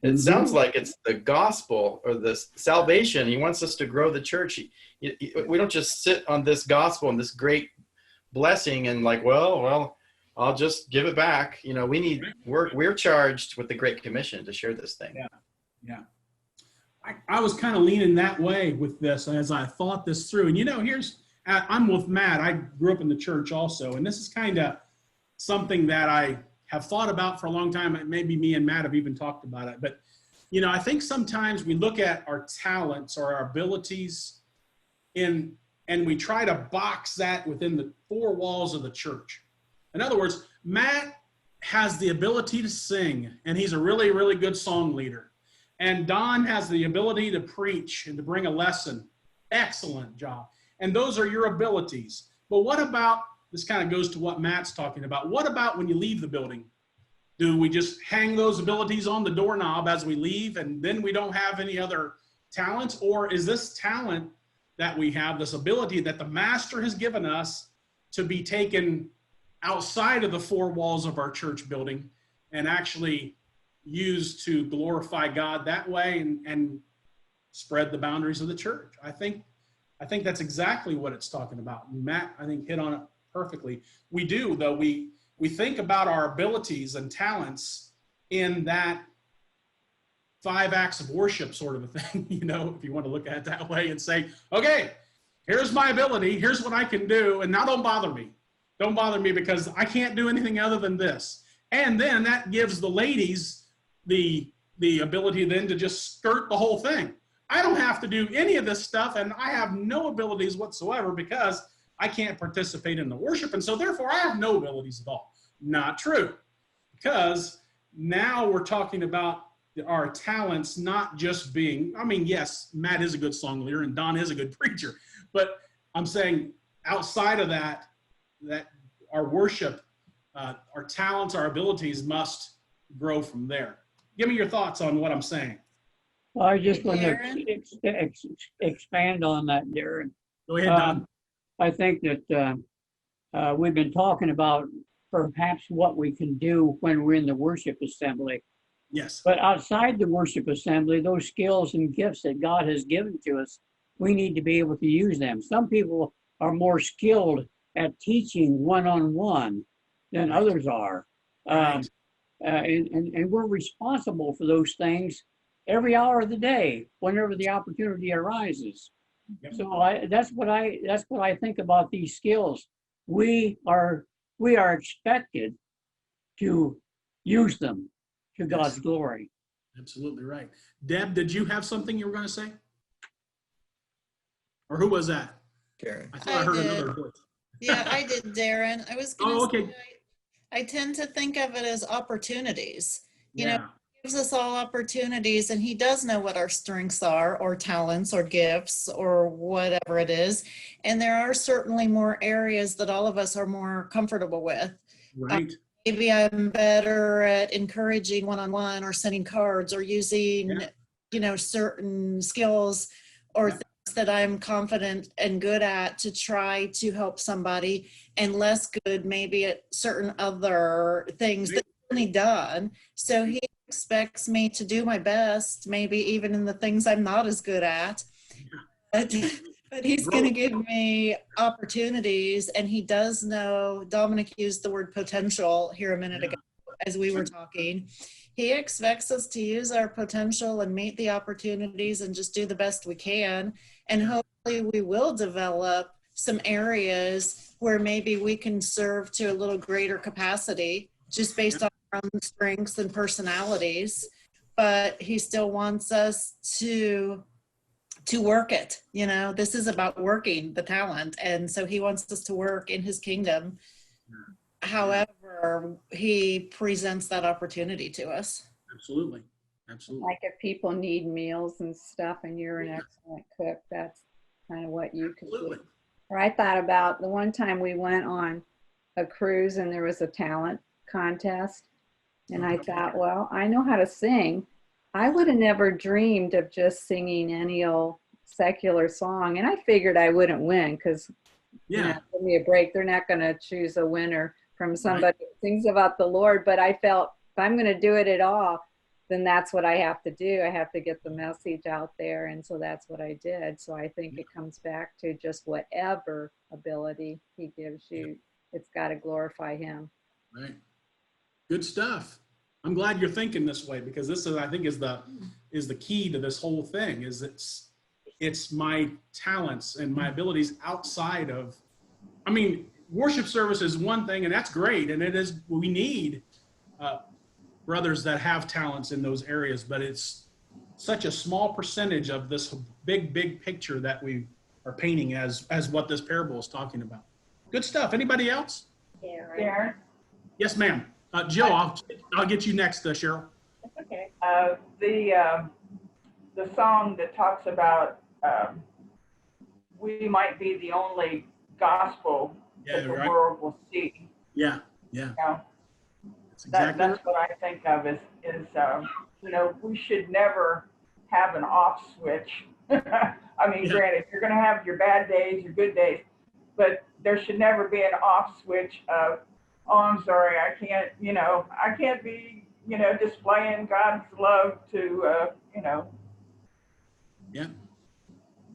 It sounds like it's the gospel or the salvation. He wants us to grow the church. We don't just sit on this gospel and this great blessing and like, well, I'll just give it back. We're charged with the Great Commission to share this thing. Yeah. I was kind of leaning that way with this as I thought this through. And I'm with Matt. I grew up in the church also. And this is kind of something that I have thought about for a long time. Maybe me and Matt have even talked about it. But, I think sometimes we look at our talents or our abilities and we try to box that within the 4 walls of the church. In other words, Matt has the ability to sing, and he's a really, really good song leader. And Don has the ability to preach and to bring a lesson. Excellent job. And those are your abilities. But what about, this kind of goes to what Matt's talking about, what about when you leave the building? Do we just hang those abilities on the doorknob as we leave and then we don't have any other talents? Or is this talent that we have, this ability that the master has given us, to be taken outside of the 4 walls of our church building and actually used to glorify God that way and spread the boundaries of the church? I think that's exactly what it's talking about. Matt, I think, hit on it perfectly. We do, though. We think about our abilities and talents in that 5 acts of worship sort of a thing, if you want to look at it that way and say, okay, Here's my ability. Here's what I can do. And now don't bother me. Don't bother me because I can't do anything other than this. And then that gives the ladies the ability then to just skirt the whole thing. I don't have to do any of this stuff, and I have no abilities whatsoever because I can't participate in the worship, and so therefore I have no abilities at all. Not true, because now we're talking about our talents not just being, I mean, yes, Matt is a good song leader and Don is a good preacher, but I'm saying outside of that our worship, our talents, our abilities must grow from there. Give me your thoughts on what I'm saying. Well, I just want Darren? to expand on that, Darren. Go ahead, Don. I think that we've been talking about perhaps what we can do when we're in the worship assembly. Yes. But outside the worship assembly, those skills and gifts that God has given to us, we need to be able to use them. Some people are more skilled at teaching one-on-one than others are. Right. And we're responsible for those things every hour of the day, whenever the opportunity arises. Yep. So that's what I think about these skills. We are expected to use them to God's glory. Absolutely right. Deb, did you have something you were going to say? Or who was that? Karen. I thought I heard did. another voice. Yeah, I did, Darren. I was going to Oh, okay. say, I tend to think of it as opportunities. You know, Yeah. he gives us all opportunities, and he does know what our strengths are, or talents, or gifts, or whatever it is. And there are certainly more areas that all of us are more comfortable with. Right. Maybe I'm better at encouraging one-on-one, or sending cards, or using, certain skills or things that I'm confident and good at to try to help somebody, and less good maybe at certain other things that I only done. So he expects me to do my best, maybe even in the things I'm not as good at. But he's going to give me opportunities, and he does know. Dominic used the word potential here a minute ago as we were talking. He expects us to use our potential and meet the opportunities and just do the best we can. And hopefully we will develop some areas where maybe we can serve to a little greater capacity just based on our own strengths and personalities. But he still wants us to work it. This is about working the talent. And so he wants us to work in his kingdom. However, he presents that opportunity to us. Absolutely. Absolutely. Like if people need meals and stuff and you're an excellent cook, that's kind of what you could do. Or I thought about the one time we went on a cruise and there was a talent contest. And I thought, well, I know how to sing. I would have never dreamed of just singing any old secular song. And I figured I wouldn't win because, give me a break. They're not going to choose a winner from somebody who sings about the Lord. But I felt if I'm going to do it at all, then that's what I have to do. I have to get the message out there. And so that's what I did. So I think it comes back to just whatever ability he gives you, it's got to glorify him. Right. Good stuff. I'm glad you're thinking this way, because this is, I think, is the key to this whole thing. Is it's my talents and my abilities outside of, I mean, worship service is one thing, and that's great, and it is, we need brothers that have talents in those areas, but it's such a small percentage of this big picture that we are painting as what this parable is talking about. Good stuff. Anybody else? Darren? Yes, ma'am. Jill, I'll get you next, Cheryl. Okay. The song that talks about we might be the only gospel that the world will see. Yeah. That's exactly that's what I think of is we should never have an off switch. I mean, granted, you're going to have your bad days, your good days, but there should never be an off switch of, oh, I'm sorry, I can't be, displaying God's love to, Yeah,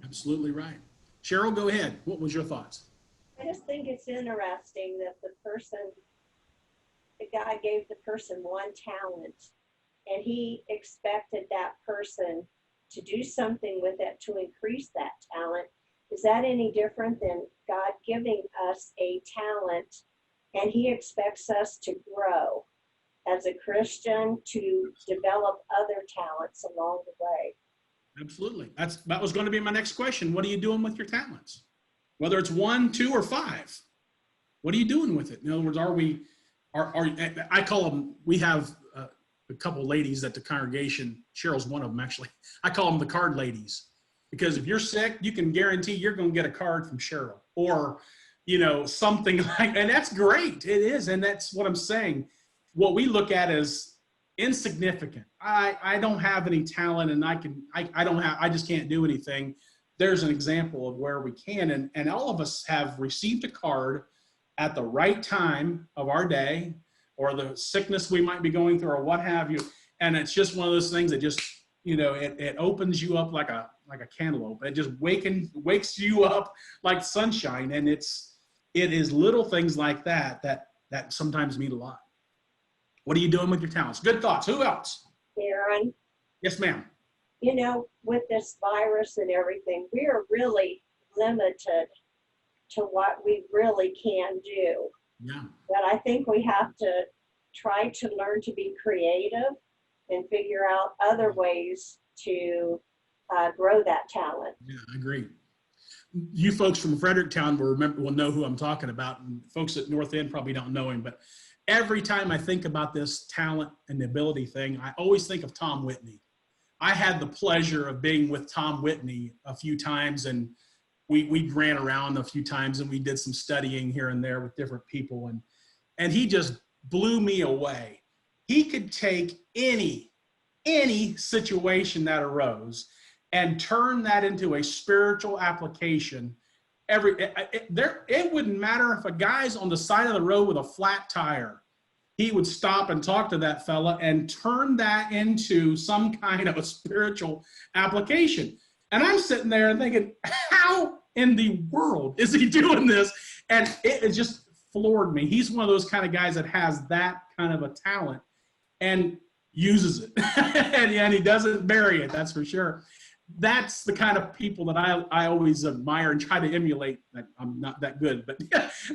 absolutely right. Cheryl, go ahead. What was your thoughts? I just think it's interesting that the guy gave the person one talent, and he expected that person to do something with it to increase that talent. is that any different than God giving us a talent and he expects us to grow as a Christian to develop other talents along the way? Absolutely. That was going to be my next question. What are you doing with your talents? Whether it's 1, 2, or 5, what are you doing with it? In other words, I call them, we have a couple ladies at the congregation. Cheryl's one of them, actually. I call them the card ladies, because if you're sick, you can guarantee you're going to get a card from Cheryl or, something like, and that's great. It is. And that's what I'm saying. What we look at as insignificant. I don't have any talent and I just can't do anything. There's an example of where we can, and all of us have received a card at the right time of our day, or the sickness we might be going through, or what have you. And it's just one of those things that just, it opens you up like a cantaloupe. It just wakes you up like sunshine. And it is little things like that sometimes mean a lot. What are you doing with your talents? Good thoughts. Who else? Darren? Yes, ma'am. With this virus and everything, we are really limited to what we really can do. Yeah. But I think we have to try to learn to be creative and figure out other ways to grow that talent. Yeah, I agree. You folks from Fredericktown will know who I'm talking about, and folks at North End probably don't know him, but every time I think about this talent and ability thing, I always think of Tom Whitney. I had the pleasure of being with Tom Whitney a few times, and we ran around a few times, and we did some studying here and there with different people, and he just blew me away. He could take any situation that arose and turn that into a spiritual application. It wouldn't matter if a guy's on the side of the road with a flat tire. He would stop and talk to that fella and turn that into some kind of a spiritual application. And I'm sitting there thinking, how in the world is he doing this? And it just floored me. He's one of those kind of guys that has that kind of a talent and uses it. and he doesn't bury it, that's for sure. That's the kind of people that I always admire and try to emulate. I'm not that good,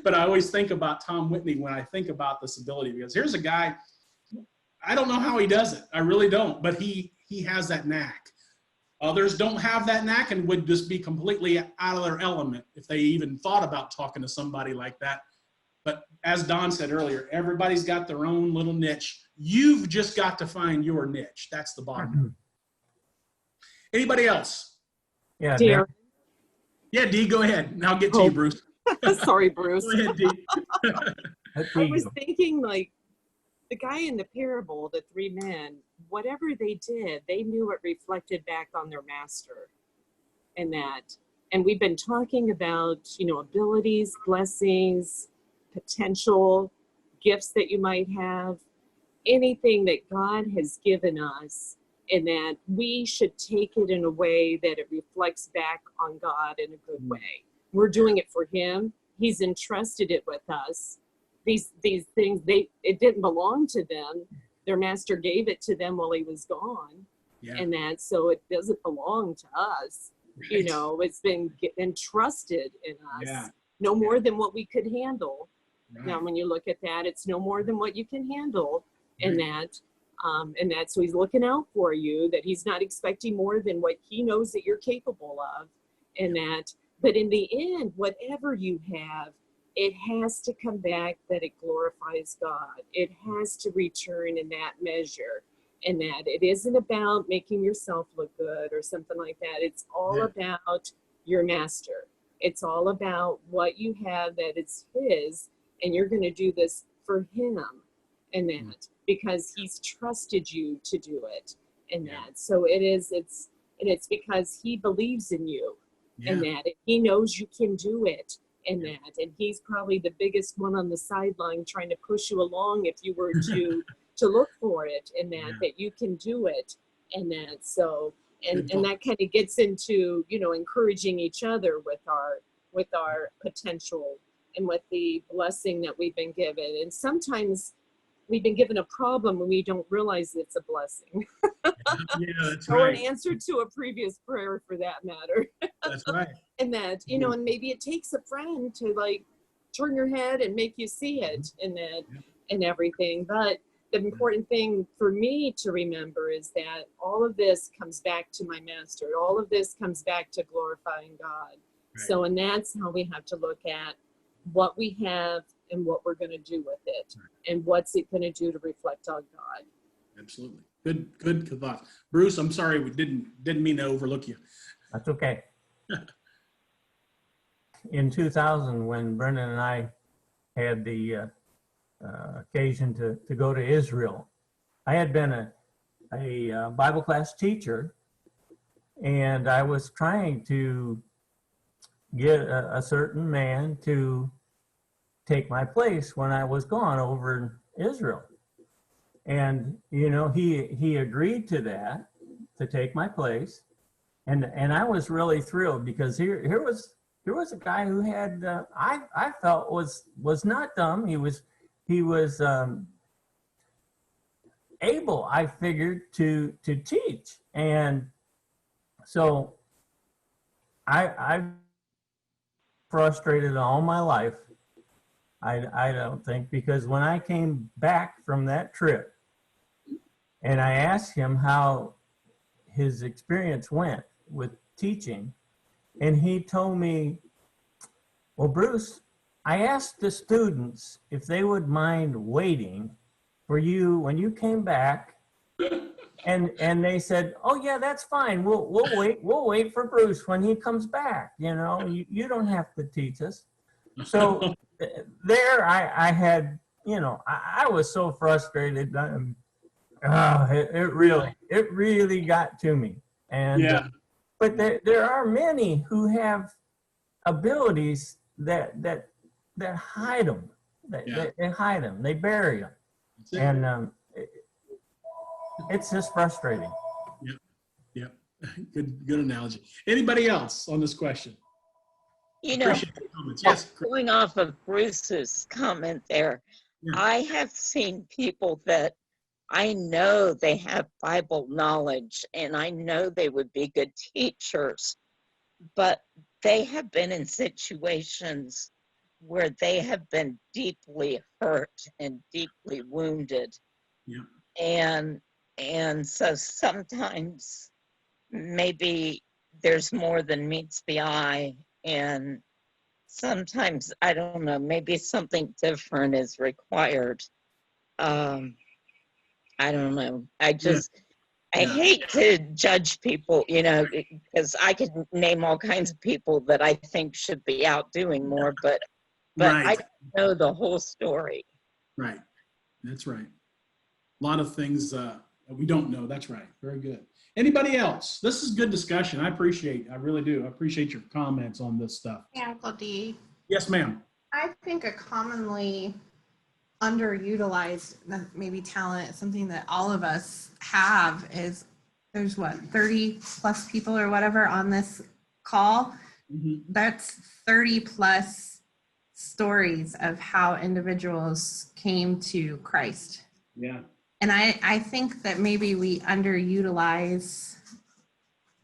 but I always think about Tom Whitney when I think about this ability, because here's a guy, I don't know how he does it. I really don't, but he has that knack. Others don't have that knack and would just be completely out of their element if they even thought about talking to somebody like that. But as Don said earlier, everybody's got their own little niche. You've just got to find your niche. That's the bottom line. Anybody else? Yeah, Darren. Yeah, Dee, go ahead. And I'll get to you, Bruce. Sorry, Bruce. Go ahead, Dee. I was thinking, like, the guy in the parable, the 3 men, whatever they did, they knew it reflected back on their master. And we've been talking about, abilities, blessings, potential, gifts that you might have, anything that God has given us, and that we should take it in a way that it reflects back on God in a good way. We're doing it for him. He's entrusted it with us. These things, it didn't belong to them. Their master gave it to them while he was gone. Yeah. So it doesn't belong to us. Right. It's been entrusted in us. No more than what we could handle. Right. Now, when you look at that, it's no more than what you can handle. Right. And that's so he's looking out for you, that he's not expecting more than what he knows that you're capable of. But in the end, whatever you have, it has to come back that it glorifies God. It has to return in that measure, and that it isn't about making yourself look good or something like that. It's all about your master. It's all about what you have, that it's his, and you're going to do this for him, and that because he's trusted you to do it, and that. So it's because he believes in you, and that he knows you can do it. And he's probably the biggest one on the sideline trying to push you along if you were to look for it, and that you can do it, and that kind of gets into encouraging each other with our potential and with the blessing that we've been given. And sometimes we've been given a problem and we don't realize it's a blessing. Yeah, that's Or an right. answer to a previous prayer for that matter. That's right. And that, you know, and maybe it takes a friend to like turn your head and make you see it and that and everything. But the important thing for me to remember is that all of this comes back to my master. All of this comes back to glorifying God. Right. So, and that's how we have to look at what we have and what we're going to do with it, and what's it going to do to reflect on God. Absolutely. Good thought. Bruce, I'm sorry we didn't mean to overlook you. That's okay. In 2000, when Brendan and I had the occasion to go to Israel, I had been a Bible class teacher, and I was trying to get a certain man to take my place when I was gone over in Israel. And, you know, he agreed to that, to take my place. And I was really thrilled, because here was a guy who had, I felt was not dumb. He was able, I figured, to teach. And so I've frustrated all my life. I don't think, because when I came back from that trip and I asked him how his experience went with teaching, and he told me, well, Bruce, I asked the students if they would mind waiting for you when you came back, and they said, oh yeah, that's fine. We'll wait for Bruce when he comes back. You know, you don't have to teach us. So there I had, you know, I was so frustrated. It really got to me. And but there are many who have abilities that hide them. They hide them. They bury them. And it's just frustrating. Yeah. Good analogy. Anybody else on this question? You know, Appreciate the comments. Yes. going off of Bruce's comment there, I have seen people that I know they have Bible knowledge and I know they would be good teachers, but they have been in situations where they have been deeply hurt and deeply wounded. And so sometimes maybe there's more than meets the eye, and sometimes, I don't know, maybe something different is required. I don't know. I hate to judge people, you know, because I could name all kinds of people that I think should be out doing more, but I don't know the whole story. Right. That's right. A lot of things we don't know. That's right. Very good. Anybody else? This is good discussion. I really do. I appreciate your comments on this stuff. Yeah, Uncle D. Yes, ma'am. I think a commonly underutilized maybe talent, something that all of us have, is there's 30 plus people or whatever on this call. That's 30 plus stories of how individuals came to Christ. Yeah. And I think that maybe we underutilize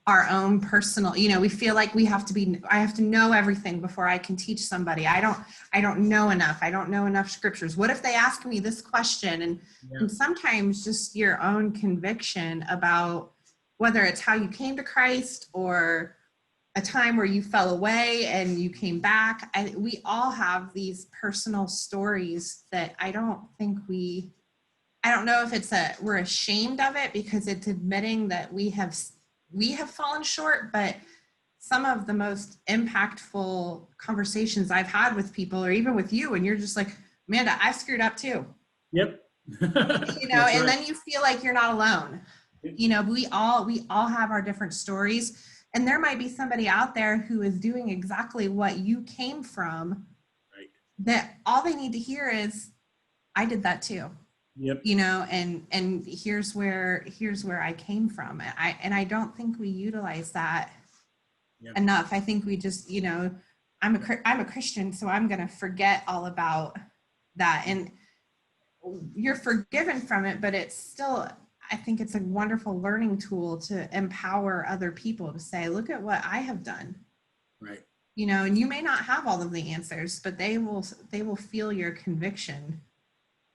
our own personal, you know, we feel like I have to know everything before I can teach somebody. I don't know enough. I don't know enough scriptures. What if they ask me this question? And sometimes just your own conviction about whether it's how you came to Christ or a time where you fell away and you came back. We all have these personal stories that I don't know if we're ashamed of it because it's admitting that we have fallen short, but some of the most impactful conversations I've had with people, or even with you, and you're just like, Amanda, I screwed up too. Yep. You know, and then you feel like you're not alone. You know, we all have our different stories, and there might be somebody out there who is doing exactly what you came from. Right. That all they need to hear is, I did that too. Yep. You know, and here's where I came from. I don't think we utilize that enough. I think we just, you know, I'm a Christian, so I'm going to forget all about that. And you're forgiven from it, but it's still, I think it's a wonderful learning tool to empower other people to say, look at what I have done. Right. You know, and you may not have all of the answers, but they will feel your conviction.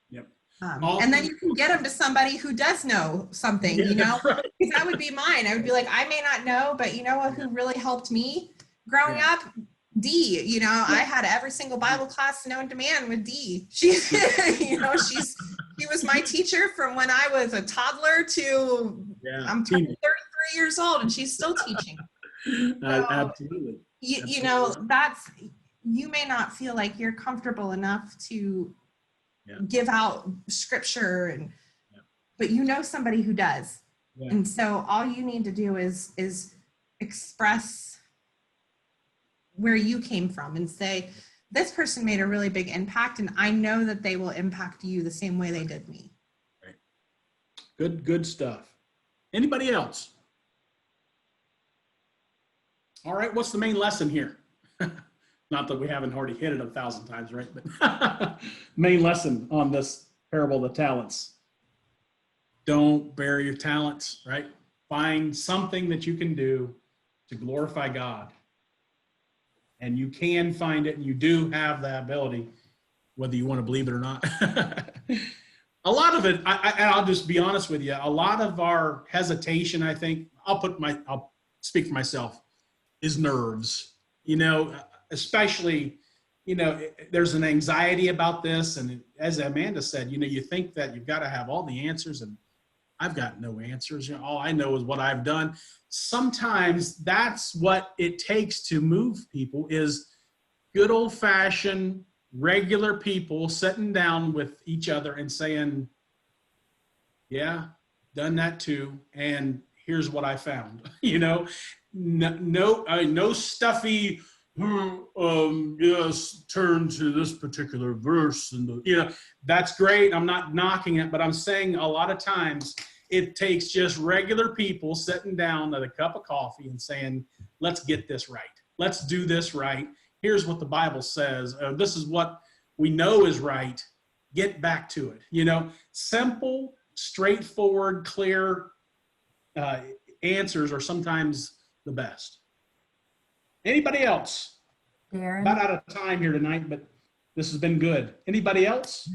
Yep. And then you can get them to somebody who does know something, you know, right. because that would be mine. I would be like, I may not know, but you know what, who really helped me growing up? Dee, you know, I had every single Bible class known to man with Dee. She's, you know, she was my teacher from when I was a toddler to I'm 33 years old, and she's still teaching. So, Absolutely. You know, that's, you may not feel like you're comfortable enough to give out scripture, and but you know somebody who does. And so all you need to do is express where you came from and say, this person made a really big impact, and I know that they will impact you the same way they did me. Right. Good stuff. Anybody else? All right, what's the main lesson here? Not that we haven't already hit it 1,000 times, right? But main lesson on this parable of the talents. Don't bury your talents, right? Find something that you can do to glorify God. And you can find it, and you do have the ability, whether you want to believe it or not. A lot of it, and I'll just be honest with you, a lot of our hesitation, I think, I'll speak for myself, is nerves. You know, especially, you know, there's an anxiety about this. And as Amanda said, you know, you think that you've got to have all the answers, and I've got no answers. You know, all I know is what I've done. Sometimes that's what it takes to move people, is good old-fashioned, regular people sitting down with each other and saying, yeah, done that too, and here's what I found. You know, no stuffy, yes, turn to this particular verse, and you know, that's great. I'm not knocking it, but I'm saying a lot of times it takes just regular people sitting down at a cup of coffee and saying, let's get this right. Let's do this right. Here's what the Bible says. This is what we know is right. Get back to it. You know, simple, straightforward, clear answers are sometimes the best. Anybody else? Darren? About out of time here tonight, but this has been good. Anybody else?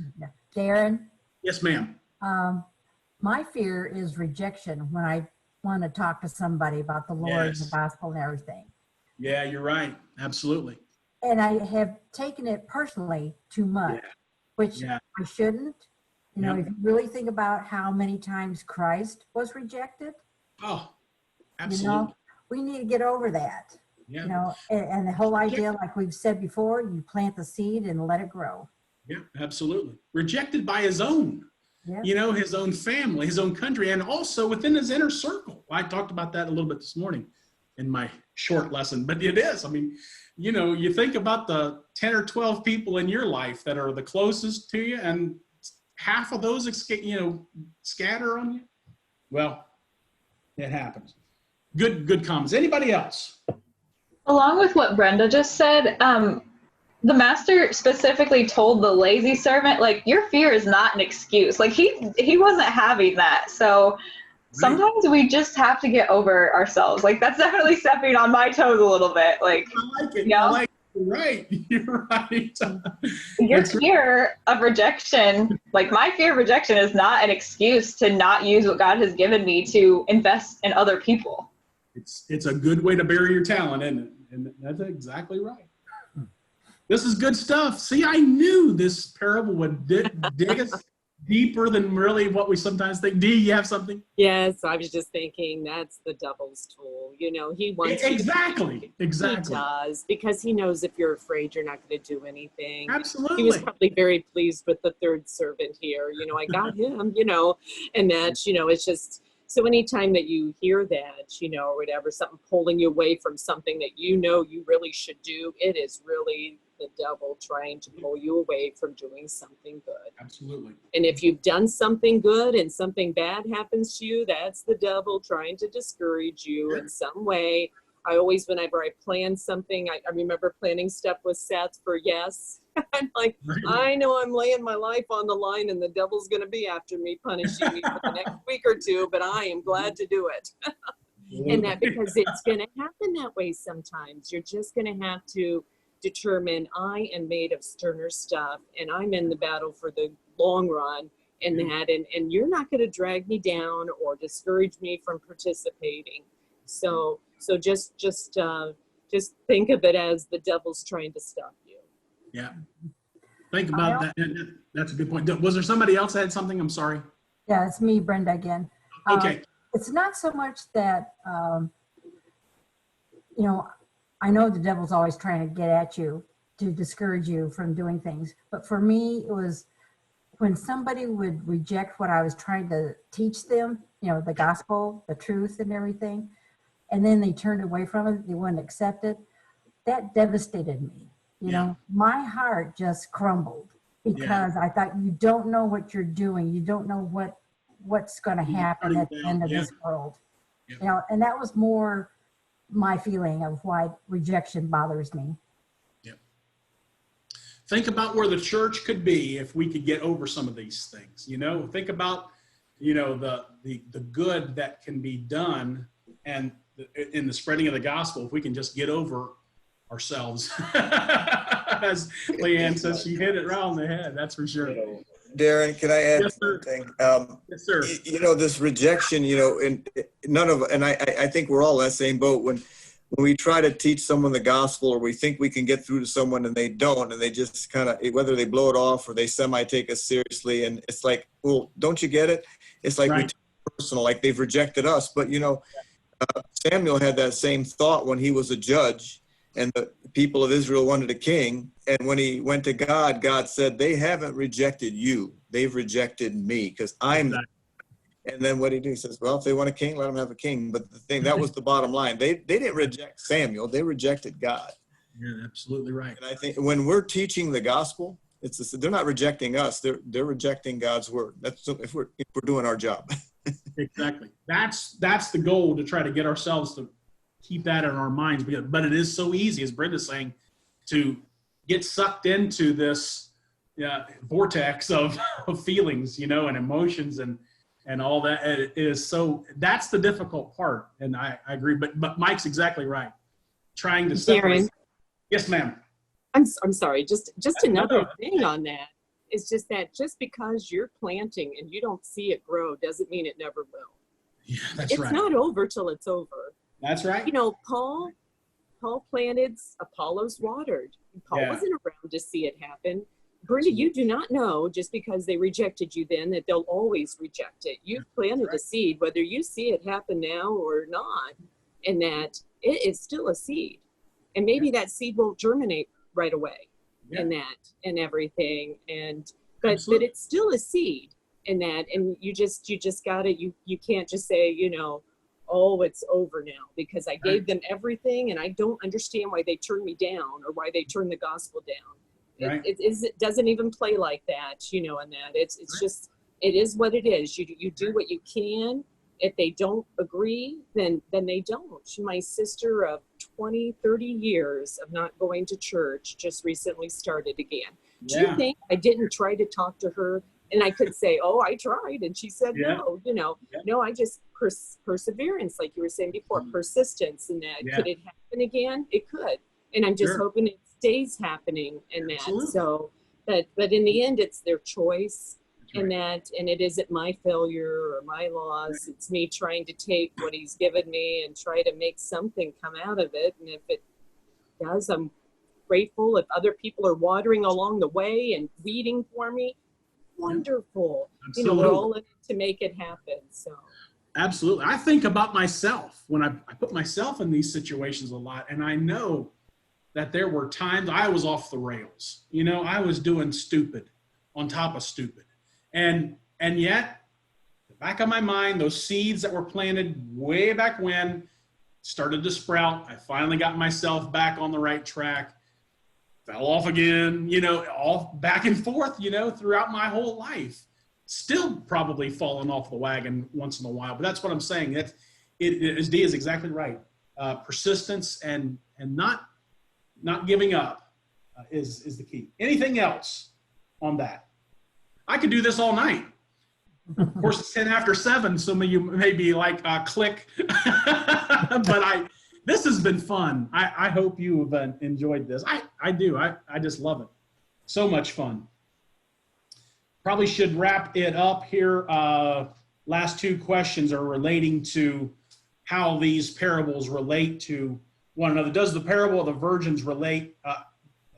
Darren? Yes, ma'am. My fear is rejection when I want to talk to somebody about the Lord and the gospel and everything. Yeah, you're right. Absolutely. And I have taken it personally too much, which I shouldn't. You know, if you really think about how many times Christ was rejected. Oh, absolutely. You know, we need to get over that. Yeah. You know, and the whole idea, like we've said before, you plant the seed and let it grow. Yeah, absolutely. Rejected by his own, you know, his own family, his own country, and also within his inner circle. I talked about that a little bit this morning in my short lesson, but it is. I mean, you know, you think about the 10 or 12 people in your life that are the closest to you, and half of those, you know, scatter on you. Well, it happens. Good comments. Anybody else? Along with what Brenda just said, the master specifically told the lazy servant, like, your fear is not an excuse. Like, he wasn't having that. So sometimes we just have to get over ourselves. Like, that's definitely stepping on my toes a little bit. Like, I like it. You know? I like it. Right. You're right. Your fear of rejection, like my fear of rejection, is not an excuse to not use what God has given me to invest in other people. It's a good way to bury your talent, isn't it? And that's exactly right. This is good stuff. See, I knew this parable would dig us deeper than really what we sometimes think. Dee, you have something? Yes, I was just thinking that's the devil's tool. You know, he wants exactly. He does, because he knows if you're afraid, you're not going to do anything. Absolutely. He was probably very pleased with the third servant here. You know, I got him, you know, and that, you know, it's just, so anytime that you hear that, you know, or whatever, something pulling you away from something that you know you really should do, it is really the devil trying to pull you away from doing something good. Absolutely. And if you've done something good and something bad happens to you, that's the devil trying to discourage you in some way. I always, whenever I plan something, I remember planning stuff with Seth for yes. I'm like, I know I'm laying my life on the line and the devil's going to be after me, punishing me for the next week or two, but I am glad to do it. And that because it's going to happen that way sometimes. You're just going to have to determine I am made of sterner stuff and I'm in the battle for the long run and that, and you're not going to drag me down or discourage me from participating. So just think of it as the devil's trying to stop you. Yeah. Think about that. That's a good point. Was there somebody else that had something? I'm sorry. Yeah, it's me, Brenda, again. Okay. It's not so much that, you know, I know the devil's always trying to get at you to discourage you from doing things. But for me, it was when somebody would reject what I was trying to teach them, you know, the gospel, the truth and everything, and then they turned away from it, they wouldn't accept it. That devastated me. You know, my heart just crumbled because I thought, you don't know what you're doing. You don't know what's going to happen at the end of this world. You know, and that was more my feeling of why rejection bothers me. Think about where the church could be if we could get over some of these things. You know, think about, you know, the good that can be done and in the spreading of the gospel if we can just get over ourselves. As Leanne says, she hit it right on the head. That's for sure. Darren, can I add Yes, sir. something? Yes, sir. You know, this rejection, you know, and I think we're all in that same boat when we try to teach someone the gospel or we think we can get through to someone and they don't, and they just kind of, whether they blow it off or they semi take us seriously. And it's like, well, don't you get it? It's like we take it personal, like they've rejected us. But, you know, Samuel had that same thought when he was a judge and the people of Israel wanted a king. And when he went to God, God said, they haven't rejected you. They've rejected me because I'm. And then what did he do? He says, well, if they want a king, let them have a king. But the thing, that was the bottom line. They didn't reject Samuel. They rejected God. You're absolutely right. And I think when we're teaching the gospel, they're not rejecting us. They're rejecting God's word. That's if we're doing our job. Exactly. That's the goal, to try to get ourselves to keep that in our minds. But it is so easy, as Brenda's saying, to get sucked into this vortex of feelings, you know, and emotions and all that. It is so, that's the difficult part. And I agree, but Mike's exactly right. Trying to separate. Darren. Yes, ma'am. I'm sorry. Just another thing on that is just that just because you're planting and you don't see it grow doesn't mean it never will. Yeah, that's it's right. Not over till it's over. That's right. You know, Paul planted, Apollos watered. Paul wasn't around to see it happen. Brenda, you do not know just because they rejected you then that they'll always reject it. You've planted a seed, whether you see it happen now or not, and that it is still a seed. And maybe that seed won't germinate right away and that and everything. But it's still a seed and that, and you just gotta, you can't just say, you know, oh, it's over now because I gave them everything and I don't understand why they turned me down or why they turned the gospel down. Right. It doesn't even play like that, you know, and that it's just, it is what it is. You do what you can. If they don't agree, then they don't. My sister of 20, 30 years of not going to church just recently started again. Do you think I didn't try to talk to her? And I could say, oh, I tried. And she said, no, you know, no, I just perseverance, like you were saying before, persistence and that. Could it happen again? It could. And I'm just hoping it stays happening and that. So, but in the end, it's their choice. And that, and it isn't my failure or my loss. It's me trying to take what he's given me and try to make something come out of it. And if it does, I'm grateful. If other people are watering along the way and weeding for me, wonderful. You know, we're all in it to make it happen. So. Absolutely. I think about myself when I put myself in these situations a lot, and I know that there were times I was off the rails. You know, I was doing stupid on top of stupid. And yet, the back of my mind, those seeds that were planted way back when started to sprout. I finally got myself back on the right track, fell off again, you know, all back and forth, you know, throughout my whole life. Still probably falling off the wagon once in a while, but that's what I'm saying. Dee is exactly right. persistence and not giving up is the key. Anything else on that? I could do this all night. Of course, it's 10 after 7. Some of you may be like, click. But this has been fun. I hope you have enjoyed this. I do. I just love it. So much fun. Probably should wrap it up here. Last 2 questions are relating to how these parables relate to one another. Does the parable of the virgins relate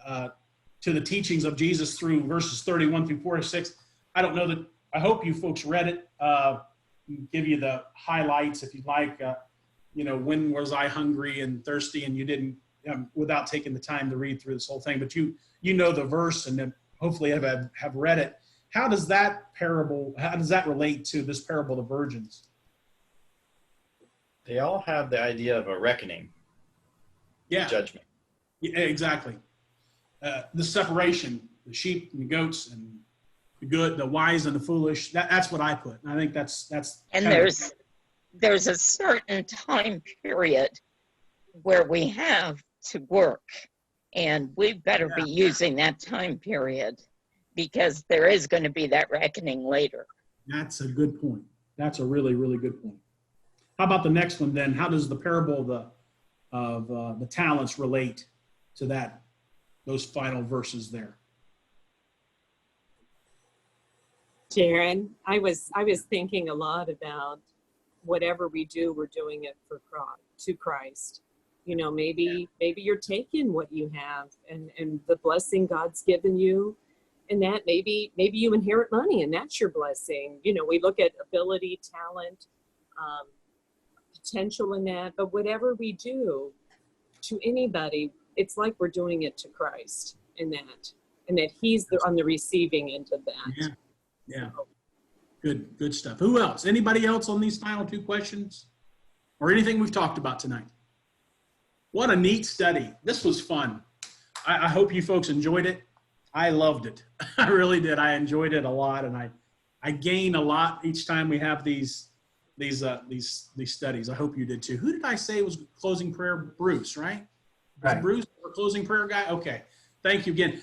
to the teachings of Jesus through verses 31 through 46? I don't know that. I hope you folks read it. Give you the highlights if you'd like. When was I hungry and thirsty, and you didn't, without taking the time to read through this whole thing, but you know the verse and then hopefully have read it. How does that relate to this parable of the virgins? They all have the idea of a reckoning. Yeah. Judgment. Yeah, exactly. The separation, the sheep and the goats and the good, the wise and the foolish. That's what I put. And I think that's. And there's a certain time period where we have to work, and we better be using that time period, because there is going to be that reckoning later. That's a good point. That's a really, really good point. How about the next one then? How does the parable of the talents relate to those final verses there? Darren, I was thinking a lot about whatever we do, we're doing it to Christ. Maybe you're taking what you have and the blessing God's given you, and that maybe you inherit money and that's your blessing. We look at ability, talent, potential in that, but whatever we do to anybody, it's like we're doing it to Christ in that, and that he's on the receiving end of that. Yeah. Good stuff. Who else? Anybody else on these final 2 questions or anything we've talked about tonight? What a neat study. This was fun. I hope you folks enjoyed it. I loved it. I really did. I enjoyed it a lot, and I gain a lot each time we have these studies. I hope you did too. Who did I say was closing prayer? Bruce, right? Right. Bruce, our closing prayer guy? Okay. Thank you again.